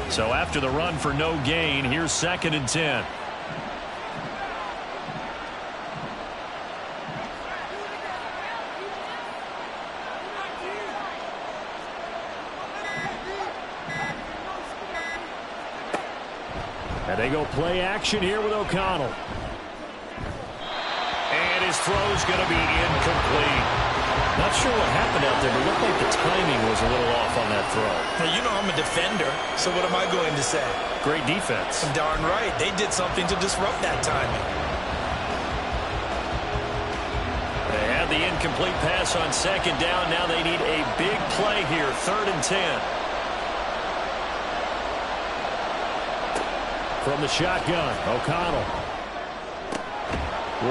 So after the run for no gain, here's 2nd and 10. And they go play action here with O'Connell. And his throw's going to be incomplete. Not sure what happened out there, but it looked like the timing was a little off on that throw. Now, you know I'm a defender, so what am I going to say? Great defense. Darn right. They did something to disrupt that timing. They had the incomplete pass on second down. Now they need a big play here, 3rd and 10. From the shotgun, O'Connell.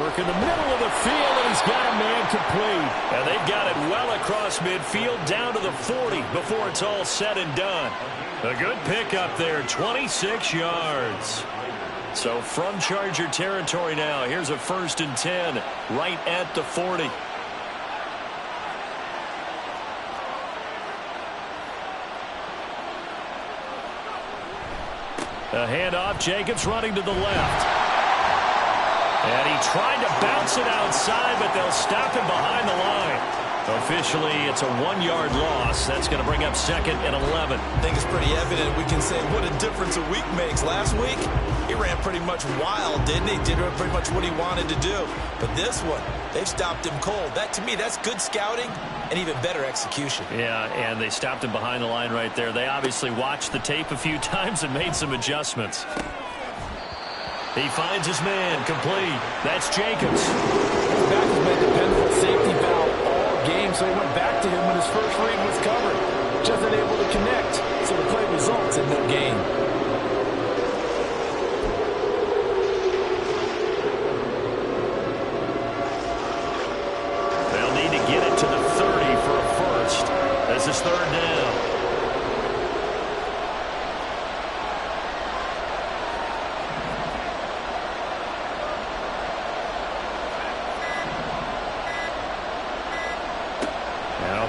Work in the middle of the field, and he's got a man complete. And they've got it well across midfield, down to the 40 before it's all said and done. A good pickup there, 26 yards. So from Charger territory now, here's a 1st and 10 right at the 40. A handoff, Jacobs running to the left. And he tried to bounce it outside, but they'll stop him behind the line. Officially, it's a 1-yard loss. That's going to bring up 2nd and 11. I think it's pretty evident. We can say what a difference a week makes. Last week, he ran pretty much wild, didn't he? Did pretty much what he wanted to do. But this one, they've stopped him cold. That, to me, that's good scouting and even better execution. Yeah, and they stopped him behind the line right there. They obviously watched the tape a few times and made some adjustments. He finds his man, complete. That's Jacobs. His back has been dependable safety valve all game, so he went back to him when his first read was covered. Just unable to connect, so the play results in no gain. They'll need to get it to the 30 for a first. This is 3rd down.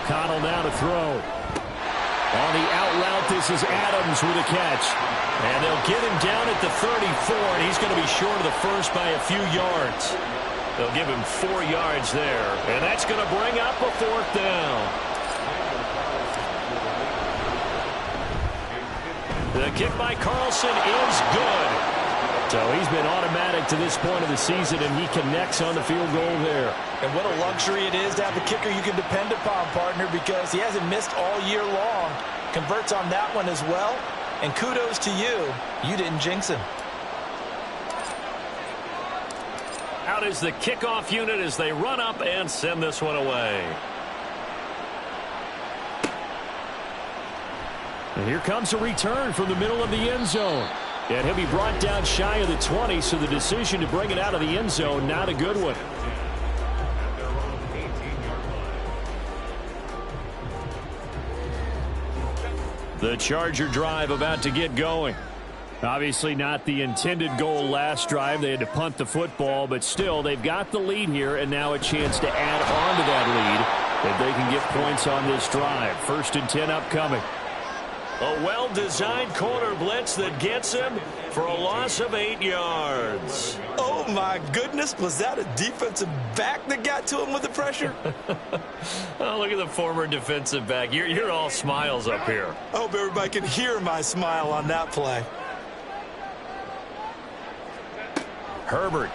O'Connell now to throw. On the out route, this is Adams with a catch. And they'll get him down at the 34, and he's going to be short of the first by a few yards. They'll give him 4 yards there, and that's going to bring up a 4th down. The kick by Carlson is good. So he's been automatic to this point of the season, and he connects on the field goal there. And what a luxury it is to have a kicker you can depend upon, partner, because he hasn't missed all year long. Converts on that one as well. And kudos to you. You didn't jinx him. Out is the kickoff unit as they run up and send this one away. And here comes a return from the middle of the end zone. And he'll be brought down shy of the 20, so the decision to bring it out of the end zone, not a good one. The Charger drive about to get going. Obviously not the intended goal last drive. They had to punt the football, but still they've got the lead here, and now a chance to add on to that lead if they can get points on this drive. 1st and 10 upcoming. A well-designed corner blitz that gets him for a loss of 8 yards. Oh, my goodness. Was that a defensive back that got to him with the pressure? Oh, look at the former defensive back. You're all smiles up here. I hope everybody can hear my smile on that play. Herbert.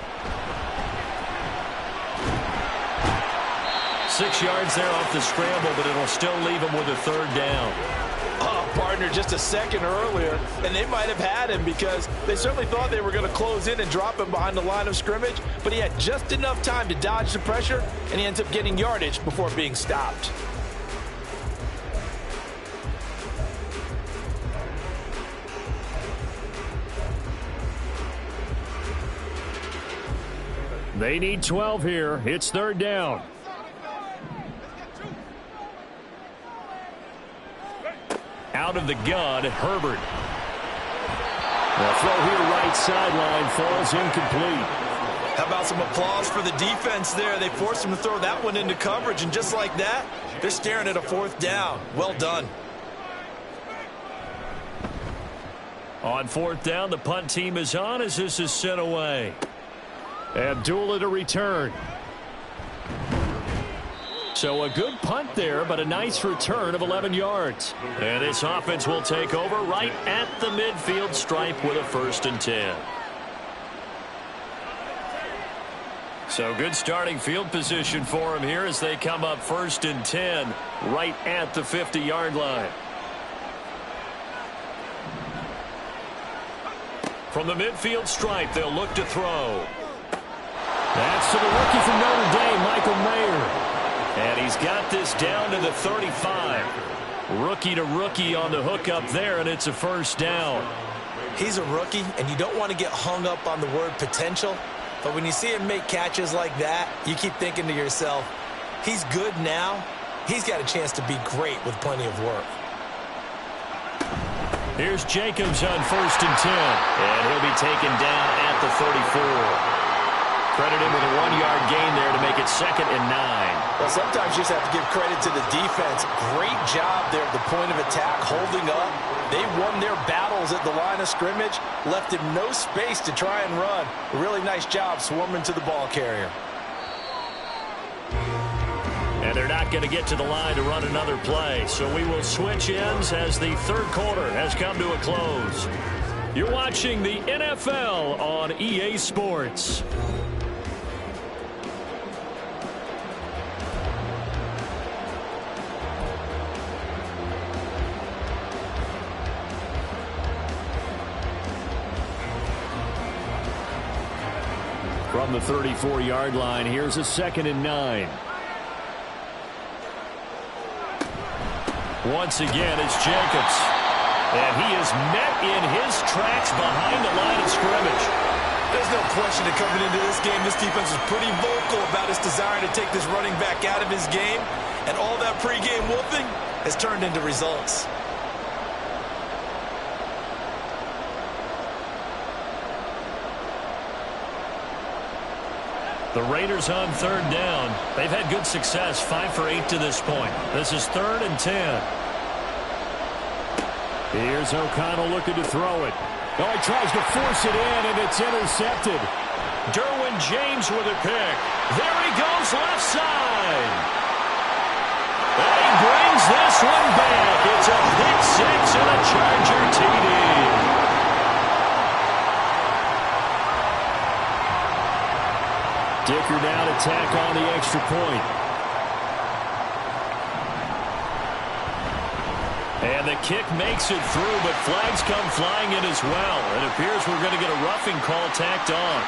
6 yards there off the scramble, but it'll still leave him with a 3rd down. Oh, partner, just a second earlier, and they might have had him because they certainly thought they were going to close in and drop him behind the line of scrimmage, but he had just enough time to dodge the pressure, and he ends up getting yardage before being stopped. They need 12 here. It's 3rd down. Out of the gun, Herbert. The throw here right sideline falls incomplete. How about some applause for the defense there? They forced him to throw that one into coverage, and just like that, they're staring at a 4th down. Well done. On 4th down, the punt team is on as this is sent away. Abdullah to return. So a good punt there, but a nice return of 11 yards. And this offense will take over right at the midfield stripe with a 1st and 10. So good starting field position for him here as they come up 1st and 10 right at the 50-yard line. From the midfield stripe, they'll look to throw. That's to the rookie from Notre Dame, Michael Mayer. And he's got this down to the 35. Rookie to rookie on the hook up there, and it's a 1st down. He's a rookie, and you don't want to get hung up on the word potential. But when you see him make catches like that, you keep thinking to yourself, he's good now. He's got a chance to be great with plenty of work. Here's Jacobs on 1st and 10. And he'll be taken down at the 34. Credit him with a 1-yard gain there to make it 2nd and 9. Well, sometimes you just have to give credit to the defense. Great job there at the point of attack, holding up. They won their battles at the line of scrimmage, left him no space to try and run. A really nice job swarming to the ball carrier. And they're not going to get to the line to run another play. So we will switch ends as the third quarter has come to a close. You're watching the NFL on EA Sports. From the 34-yard line, here's a 2nd and 9. Once again, it's Jacobs. And he is met in his tracks behind the line of scrimmage. There's no question that coming into this game, this defense was pretty vocal about its desire to take this running back out of his game. And all that pregame whooping has turned into results. The Raiders on 3rd down. They've had good success, 5 for 8 to this point. This is 3rd and 10. Here's O'Connell looking to throw it. Oh, he tries to force it in, and it's intercepted. Derwin James with a pick. There he goes, left side. And he brings this one back. It's a pick 6 and a Charger TD. Dicker now to tack on the extra point. And the kick makes it through, but flags come flying in as well. It appears we're going to get a roughing call tacked on.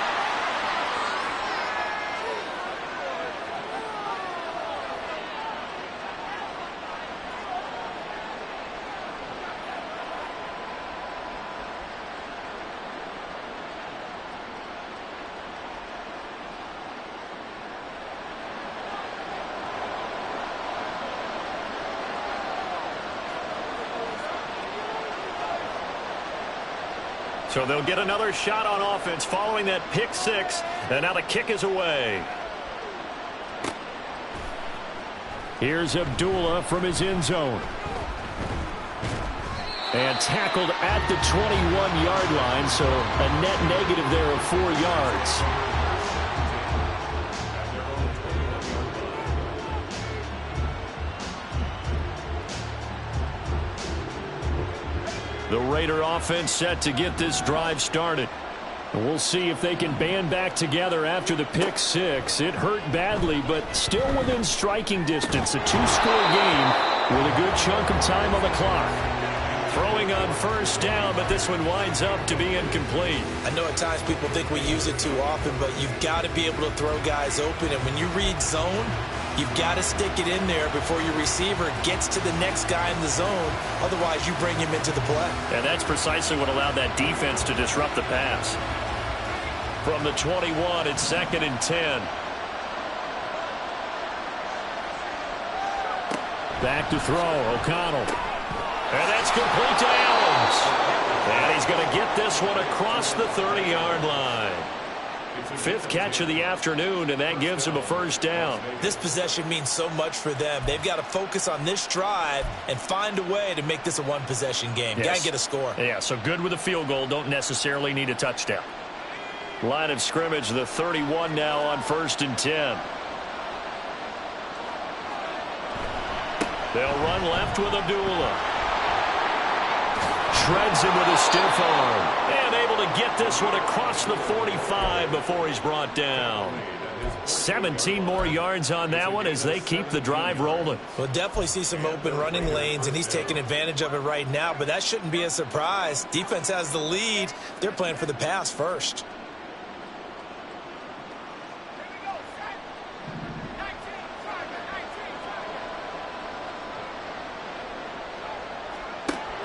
So they'll get another shot on offense following that pick 6. And now the kick is away. Here's Abdullah from his end zone. And tackled at the 21-yard line, so a net negative there of 4 yards. The Raider offense set to get this drive started. And we'll see if they can band back together after the pick 6. It hurt badly, but still within striking distance. A 2-score game with a good chunk of time on the clock. Throwing on 1st down, but this one winds up to be incomplete. I know at times people think we use it too often, but you've got to be able to throw guys open. And when you read zone, you've got to stick it in there before your receiver gets to the next guy in the zone. Otherwise, you bring him into the play. And that's precisely what allowed that defense to disrupt the pass. From the 21, it's 2nd and 10. Back to throw, O'Connell. And that's complete to Adams. And he's going to get this one across the 30-yard line. 5th catch of the afternoon, and that gives him a 1st down. This possession means so much for them. They've got to focus on this drive and find a way to make this a one-possession game. Yes. Got to get a score. Yeah, so good with a field goal. Don't necessarily need a touchdown. Line of scrimmage, the 31 now on 1st and 10. They'll run left with Abdullah. Shreds him with a stiff arm. And able to get this one across the 45 before he's brought down. 17 more yards on that one as they keep the drive rolling. We'll definitely see some open running lanes, and he's taking advantage of it right now, but that shouldn't be a surprise. Defense has the lead. They're playing for the pass first.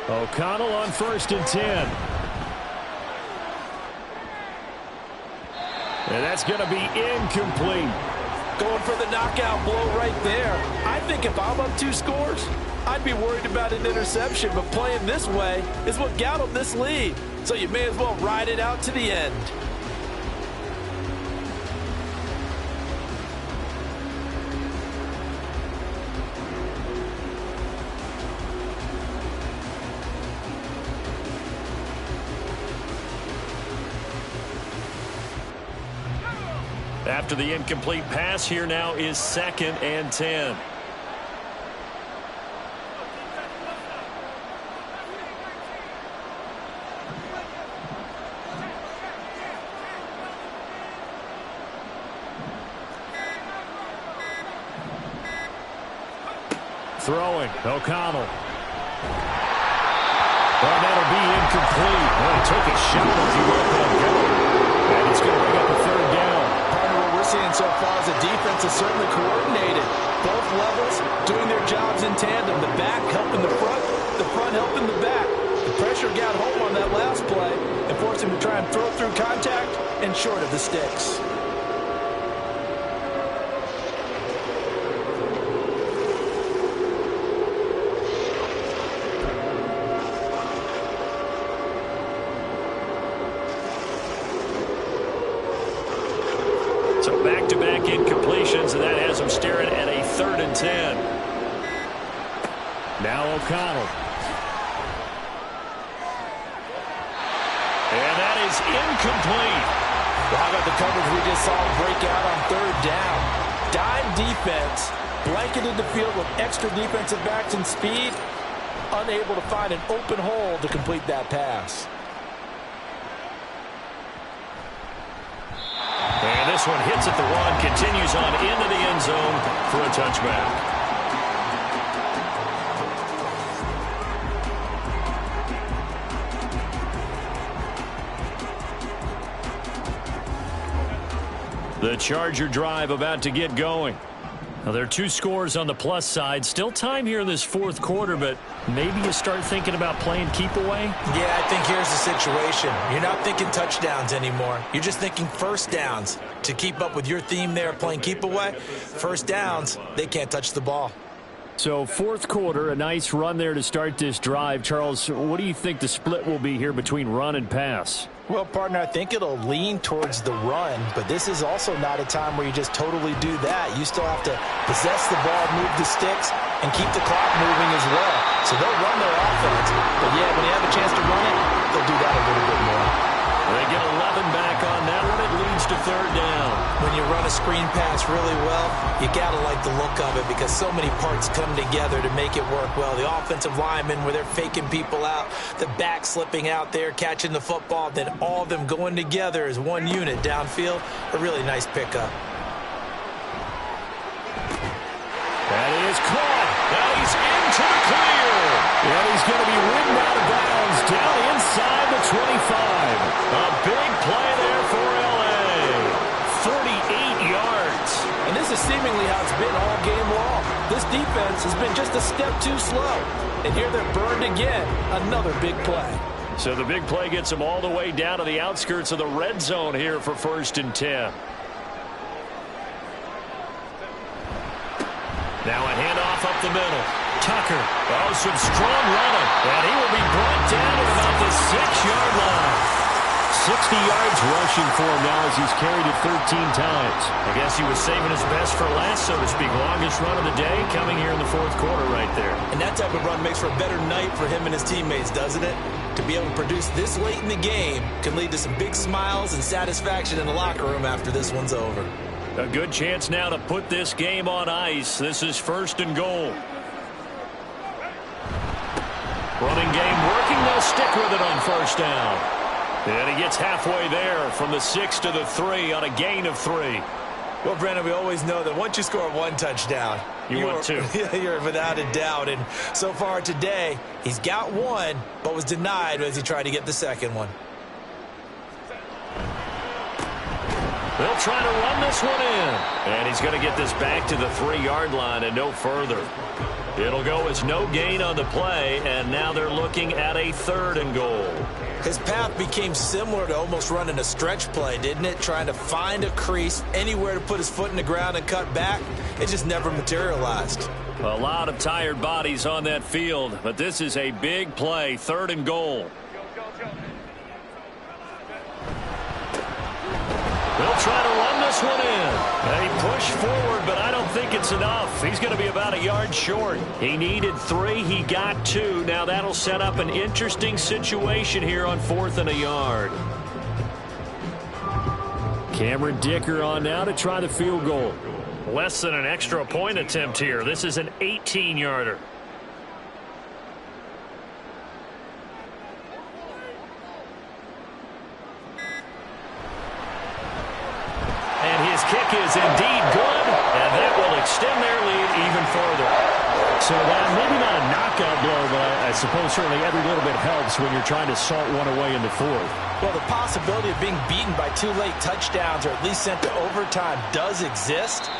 O'Connell on 1st and 10. And that's going to be incomplete. Going for the knockout blow right there. I think if I'm up 2 scores, I'd be worried about an interception, but playing this way is what got him this lead. So you may as well ride it out to the end. After the incomplete pass, here now is 2nd and 10. Throwing, O'Connell. Well, that'll be incomplete. Well, he took a shot as he let that go. And it's going to bring up a 3rd down. What we're seeing so far is the defense is certainly coordinated. Both levels doing their jobs in tandem. The back helping the front helping the back. The pressure got home on that last play and forced him to try and throw through contact and short of the sticks. So back-to-back incompletions, and that has him staring at a 3rd and 10. Now O'Connell. And that is incomplete. Well, how about the coverage we just saw break out on 3rd down? Dime defense, blanketed the field with extra defensive backs and speed, unable to find an open hole to complete that pass. And this one hits at the 1, continues on into the end zone for a touchback. The Charger drive about to get going. Now, there are 2 scores on the plus side. Still time here in this 4th quarter, but maybe you start thinking about playing keep away? Yeah, I think here's the situation. You're not thinking touchdowns anymore. You're just thinking 1st downs. To keep up with your theme there, playing keep away, 1st downs, they can't touch the ball. So 4th quarter, a nice run there to start this drive. Charles, what do you think the split will be here between run and pass? Well, partner, I think it'll lean towards the run, but this is also not a time where you just totally do that. You still have to possess the ball, move the sticks, and keep the clock moving as well. So they'll run their offense, but yeah, when you have a chance to run it, they'll do that a little bit more. They get 11 back on that one. It leads to 3rd down. When you run a screen pass really well, you got to like the look of it because so many parts come together to make it work well. The offensive linemen where they're faking people out, the back slipping out there, catching the football, then all of them going together as one unit downfield. A really nice pickup. That is caught. Now he's into the clear. And he's going to be ridden out of bounds down inside the 25. A big play there for L.A. 48 yards. And this is seemingly how it's been all game long. This defense has been just a step too slow. And here they're burned again. Another big play. So the big play gets them all the way down to the outskirts of the red zone here for 1st and 10. Now a handoff up the middle. Tucker. Oh, some strong running. And he will be brought down at about the 6-yard line. 60 yards rushing for him now as he's carried it 13 times. I guess he was saving his best for last, so to speak. Longest run of the day coming here in the 4th quarter right there. And that type of run makes for a better night for him and his teammates, doesn't it? To be able to produce this late in the game can lead to some big smiles and satisfaction in the locker room after this one's over. A good chance now to put this game on ice. This is 1st and goal. Running game working. They'll stick with it on 1st down. And he gets halfway there from the 6 to the 3 on a gain of 3. Well, Brandon, we always know that once you score 1 touchdown, you want 2. You're without a doubt. And so far today, he's got 1, but was denied as he tried to get the 2nd one. They'll try to run this one in. And he's going to get this back to the 3-yard line and no further. It'll go as no gain on the play, and now they're looking at a 3rd and goal. His path became similar to almost running a stretch play, didn't it? Trying to find a crease, anywhere to put his foot in the ground and cut back. It just never materialized. A lot of tired bodies on that field, but this is a big play, 3rd and goal. They'll try to run this one in. They push forward, but I don't think it's enough. He's going to be about a yard short. He needed 3. He got 2. Now that'll set up an interesting situation here on 4th and a yard. Cameron Dicker on now to try the field goal. Less than an extra point attempt here. This is an 18-yarder. His kick is indeed good, and that will extend their lead even further. So that maybe not a knockout blow, but I suppose certainly every little bit helps when you're trying to salt one away in the 4th. Well, the possibility of being beaten by 2 late touchdowns or at least sent to overtime does exist,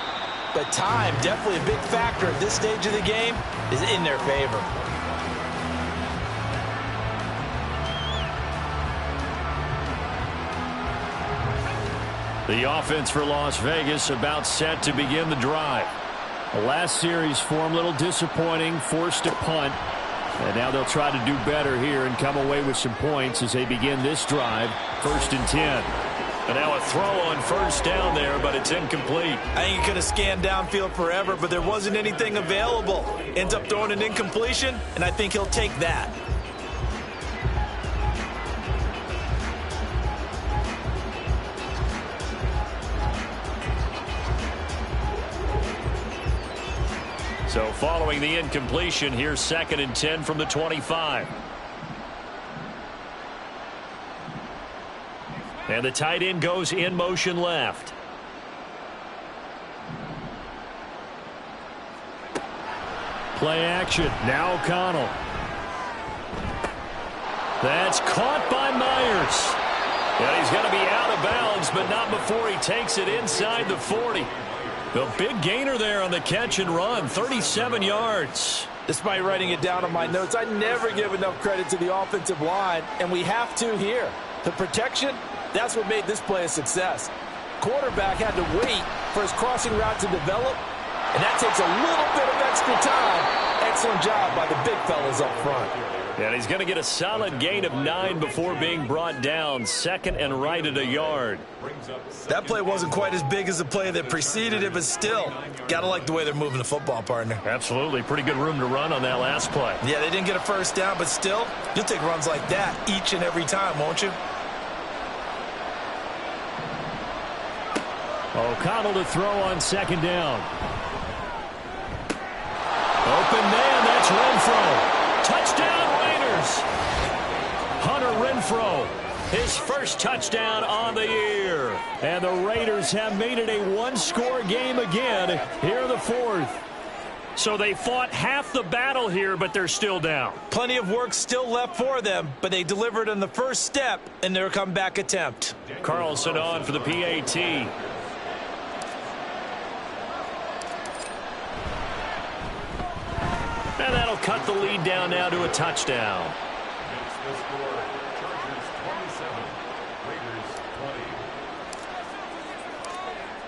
but time, definitely a big factor at this stage of the game, is in their favor. The offense for Las Vegas about set to begin the drive. The last series for them, a little disappointing, forced a punt. And now they'll try to do better here and come away with some points as they begin this drive, 1st and 10. And now a throw on 1st down there, but it's incomplete. I think he could have scanned downfield forever, but there wasn't anything available. Ends up throwing an incompletion, and I think he'll take that. So following the incompletion, here's 2nd and 10 from the 25. And the tight end goes in motion left. Play action. Now O'Connell. That's caught by Myers. And he's going to be out of bounds, but not before he takes it inside the 40. The big gainer there on the catch and run, 37 yards. Despite writing it down on my notes, I never give enough credit to the offensive line, and we have to here. The protection, that's what made this play a success. Quarterback had to wait for his crossing route to develop, and that takes a little bit of extra time. Excellent job by the big fellas up front. And he's going to get a solid gain of 9 before being brought down, 2nd and right at a yard. That play wasn't quite as big as the play that preceded it, but still, got to like the way they're moving the football, partner. Absolutely. Pretty good room to run on that last play. Yeah, they didn't get a 1st down, but still, you'll take runs like that each and every time, won't you? O'Connell to throw on 2nd down. Open man, that's Renfro. Touchdown Raiders. Hunter Renfro, his first touchdown on the year. And the Raiders have made it a 1-score game again here in the 4th. So they fought half the battle here, but they're still down. Plenty of work still left for them, but they delivered on the first step in their comeback attempt. Carlson on for the PAT. And that'll cut the lead down now to a touchdown.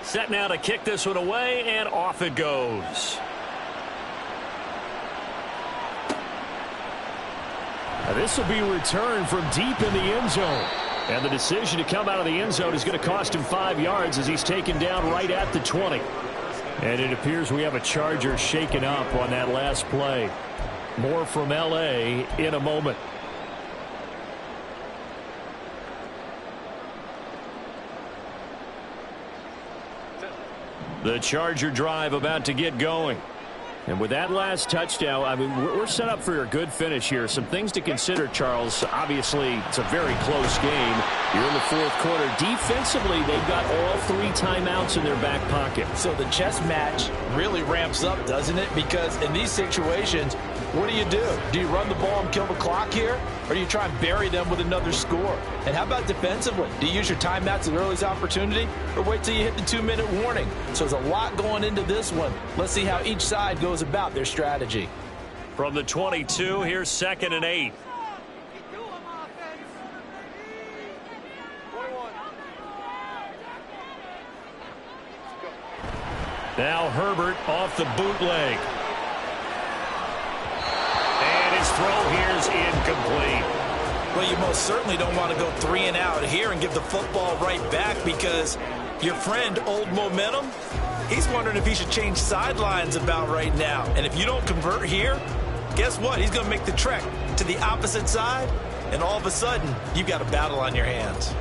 Set now to kick this one away, and off it goes. Now this will be returned from deep in the end zone. And the decision to come out of the end zone is going to cost him 5 yards as he's taken down right at the 20. And it appears we have a Charger shaken up on that last play. More from L.A. in a moment. The Charger drive about to get going. And with that last touchdown, I mean, we're set up for a good finish here. Some things to consider, Charles. Obviously, it's a very close game. You're in the 4th quarter. Defensively, they've got all 3 timeouts in their back pocket. So the chess match really ramps up, doesn't it? Because in these situations, what do? Do you run the ball and kill the clock here? or do you try and bury them with another score? And how about defensively? Do you use your timeouts at earliest opportunity, or wait till you hit the 2-minute warning? So there's a lot going into this one. Let's see how each side goes about their strategy. From the 22, here's 2nd and 8. Now Herbert off the bootleg. And his throw here is incomplete. Well, you most certainly don't want to go 3 and out here and give the football right back, because your friend, Old Momentum, he's wondering if he should change sidelines about right now. And if you don't convert here, guess what? He's going to make the trek to the opposite side, and all of a sudden, you've got a battle on your hands.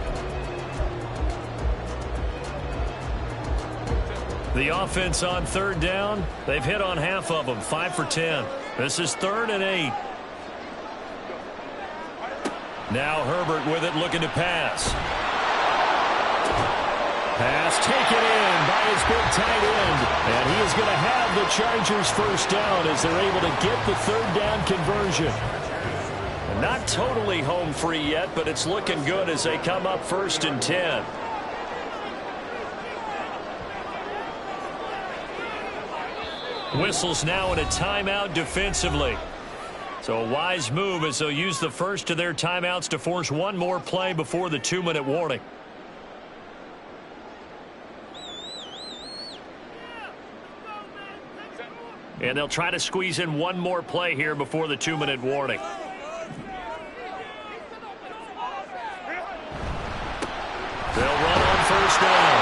The offense on 3rd down, they've hit on half of them, 5 for 10. This is 3rd and 8. Now Herbert with it, looking to pass. Pass taken in by his big tight end. And he is going to have the Chargers first down as they're able to get the 3rd down conversion. Not totally home free yet, but it's looking good as they come up 1st and 10. Whistles now in a timeout defensively. So a wise move as they'll use the first of their timeouts to force one more play before the 2-minute warning. And they'll try to squeeze in one more play here before the 2-minute warning. They'll run on 1st down.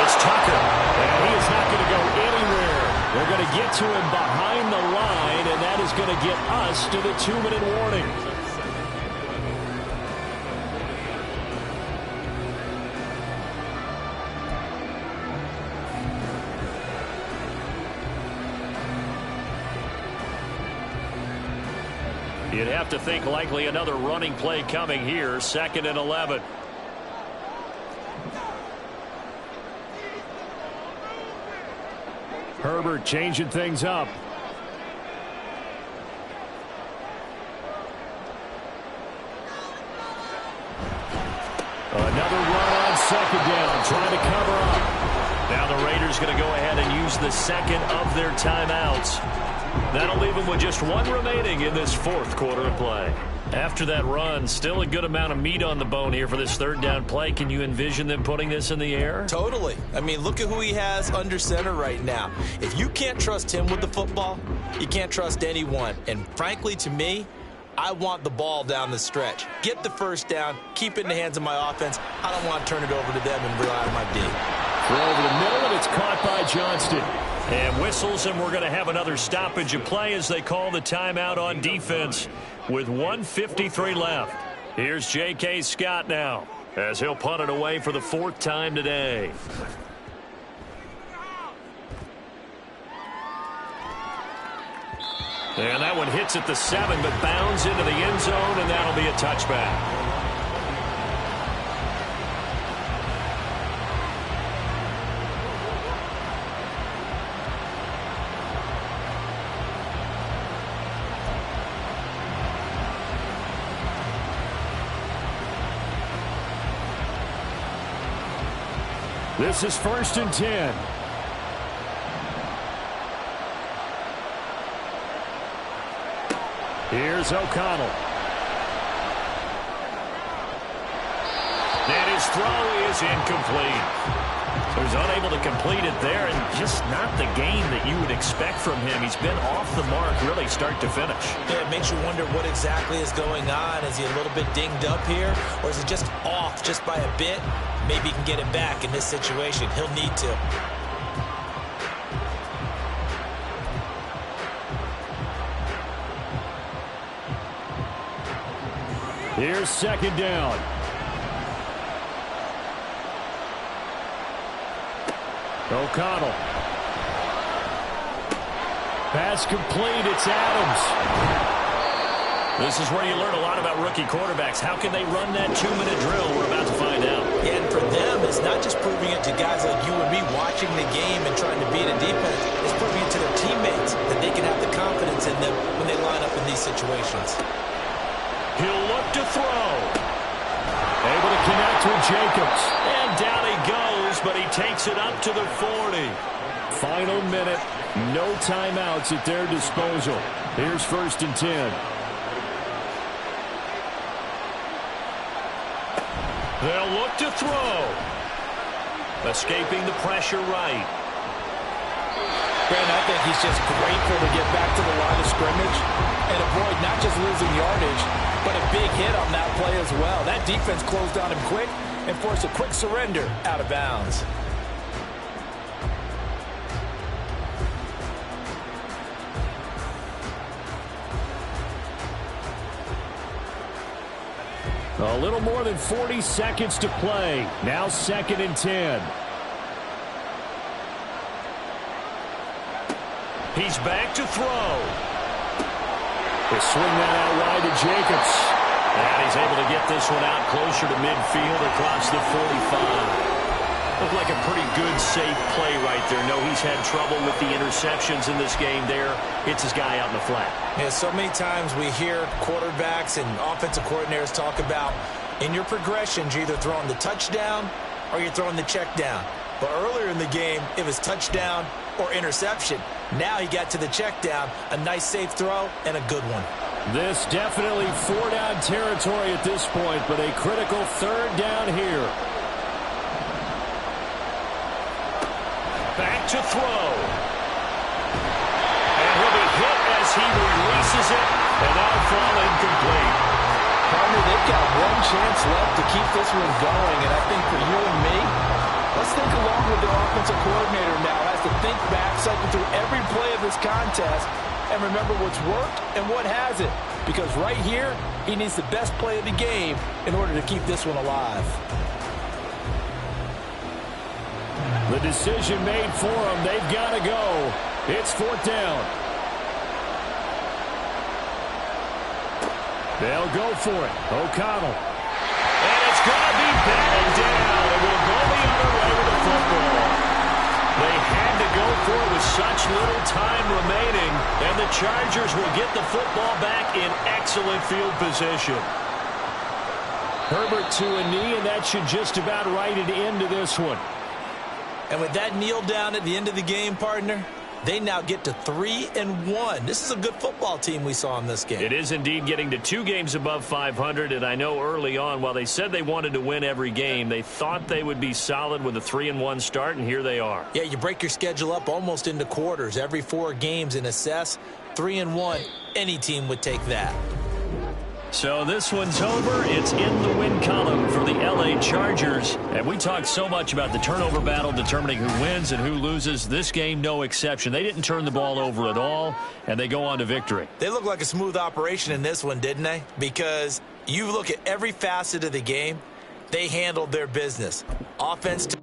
It's Tucker, and he is not going to go anywhere. They're going to get to him behind the line, and that is going to get us to the 2-minute warning. You'd have to think likely another running play coming here, 2nd and 11. Herbert changing things up. Another run on 2nd down, trying to cover up. Now the Raiders going to go ahead and use the 2nd of their timeouts. That'll leave them with just 1 remaining in this 4th quarter of play. After that run, still a good amount of meat on the bone here for this 3rd down play. Can you envision them putting this in the air? Totally. I mean, look at who he has under center right now. If you can't trust him with the football, you can't trust anyone. And frankly, to me, I want the ball down the stretch. Get the 1st down, keep it in the hands of my offense. I don't want to turn it over to them and rely on my D. Throw over the middle, and it's caught by Johnston. And whistles, and we're going to have another stoppage of play as they call the timeout on defense with 1:53 left. Here's J.K. Scott now as he'll punt it away for the 4th time today. And that one hits at the 7, but bounds into the end zone, and that'll be a touchback. This is 1st and 10. Here's O'Connell. And his throw is incomplete. So he's unable to complete it there, and just not the game that you would expect from him. He's been off the mark really start to finish. Yeah, it makes you wonder what exactly is going on. Is he a little bit dinged up here, or is it just off just by a bit? Maybe he can get it back in this situation. He'll need to. Here's 2nd down. O'Connell. Pass complete. It's Adams. This is where you learn a lot about rookie quarterbacks. How can they run that 2-minute drill? We're about to find out. Yeah, and for them, it's not just proving it to guys like you and me watching the game and trying to beat a defense. It's proving it to their teammates that they can have the confidence in them when they line up in these situations. He'll look to throw. Able to connect with Jacobs. And down he goes, but he takes it up to the 40. Final minute. No timeouts at their disposal. Here's 1st and 10. They'll look to throw. Escaping the pressure right. Brandon, I think he's just grateful to get back to the line of scrimmage and avoid not just losing yardage, but a big hit on that play as well. That defense closed on him quick and forced a quick surrender out of bounds. A little more than 40 seconds to play. Now 2nd and 10. He's back to throw. They swing that out wide to Jacobs. And he's able to get this one out closer to midfield across the 45. Looked like a pretty good, safe play right there. No, he's had trouble with the interceptions in this game there. Hits his guy out in the flat. Yeah, so many times we hear quarterbacks and offensive coordinators talk about in your progressions, you're either throwing the touchdown or you're throwing the check down. But earlier in the game, it was touchdown or interception. Now he got to the check down, a nice safe throw, and a good one. This definitely 4-down territory at this point, but a critical 3rd down here. Back to throw. And he'll be hit as he releases it, and that'll fall incomplete. Partner, they've got one chance left to keep this one going, and I think for you and me, let's think along with their offensive coordinator now as to think back, cycle through every play of this contest, and remember what's worked and what hasn't. Because right here, he needs the best play of the game in order to keep this one alive. The decision made for them. They've got to go. It's 4th down. They'll go for it. O'Connell. And it's going to be batted down. It will go the other way with the football. They had to go for it with such little time remaining, and the Chargers will get the football back in excellent field position. Herbert to a knee, and that should just about write it into this one. And with that kneel down at the end of the game, partner, they now get to 3-1. This is a good football team we saw in this game. It is indeed getting to 2 games above 500, and I know early on, while they said they wanted to win every game, they thought they would be solid with a 3-1 start, and here they are. Yeah, you break your schedule up almost into quarters, every 4 games, and assess 3-1. Any team would take that. So this one's over. It's in the win column for the L.A. Chargers. And we talked so much about the turnover battle determining who wins and who loses. This game, no exception. They didn't turn the ball over at all, and they go on to victory. They look like a smooth operation in this one, didn't they? Because you look at every facet of the game, they handled their business. Offense to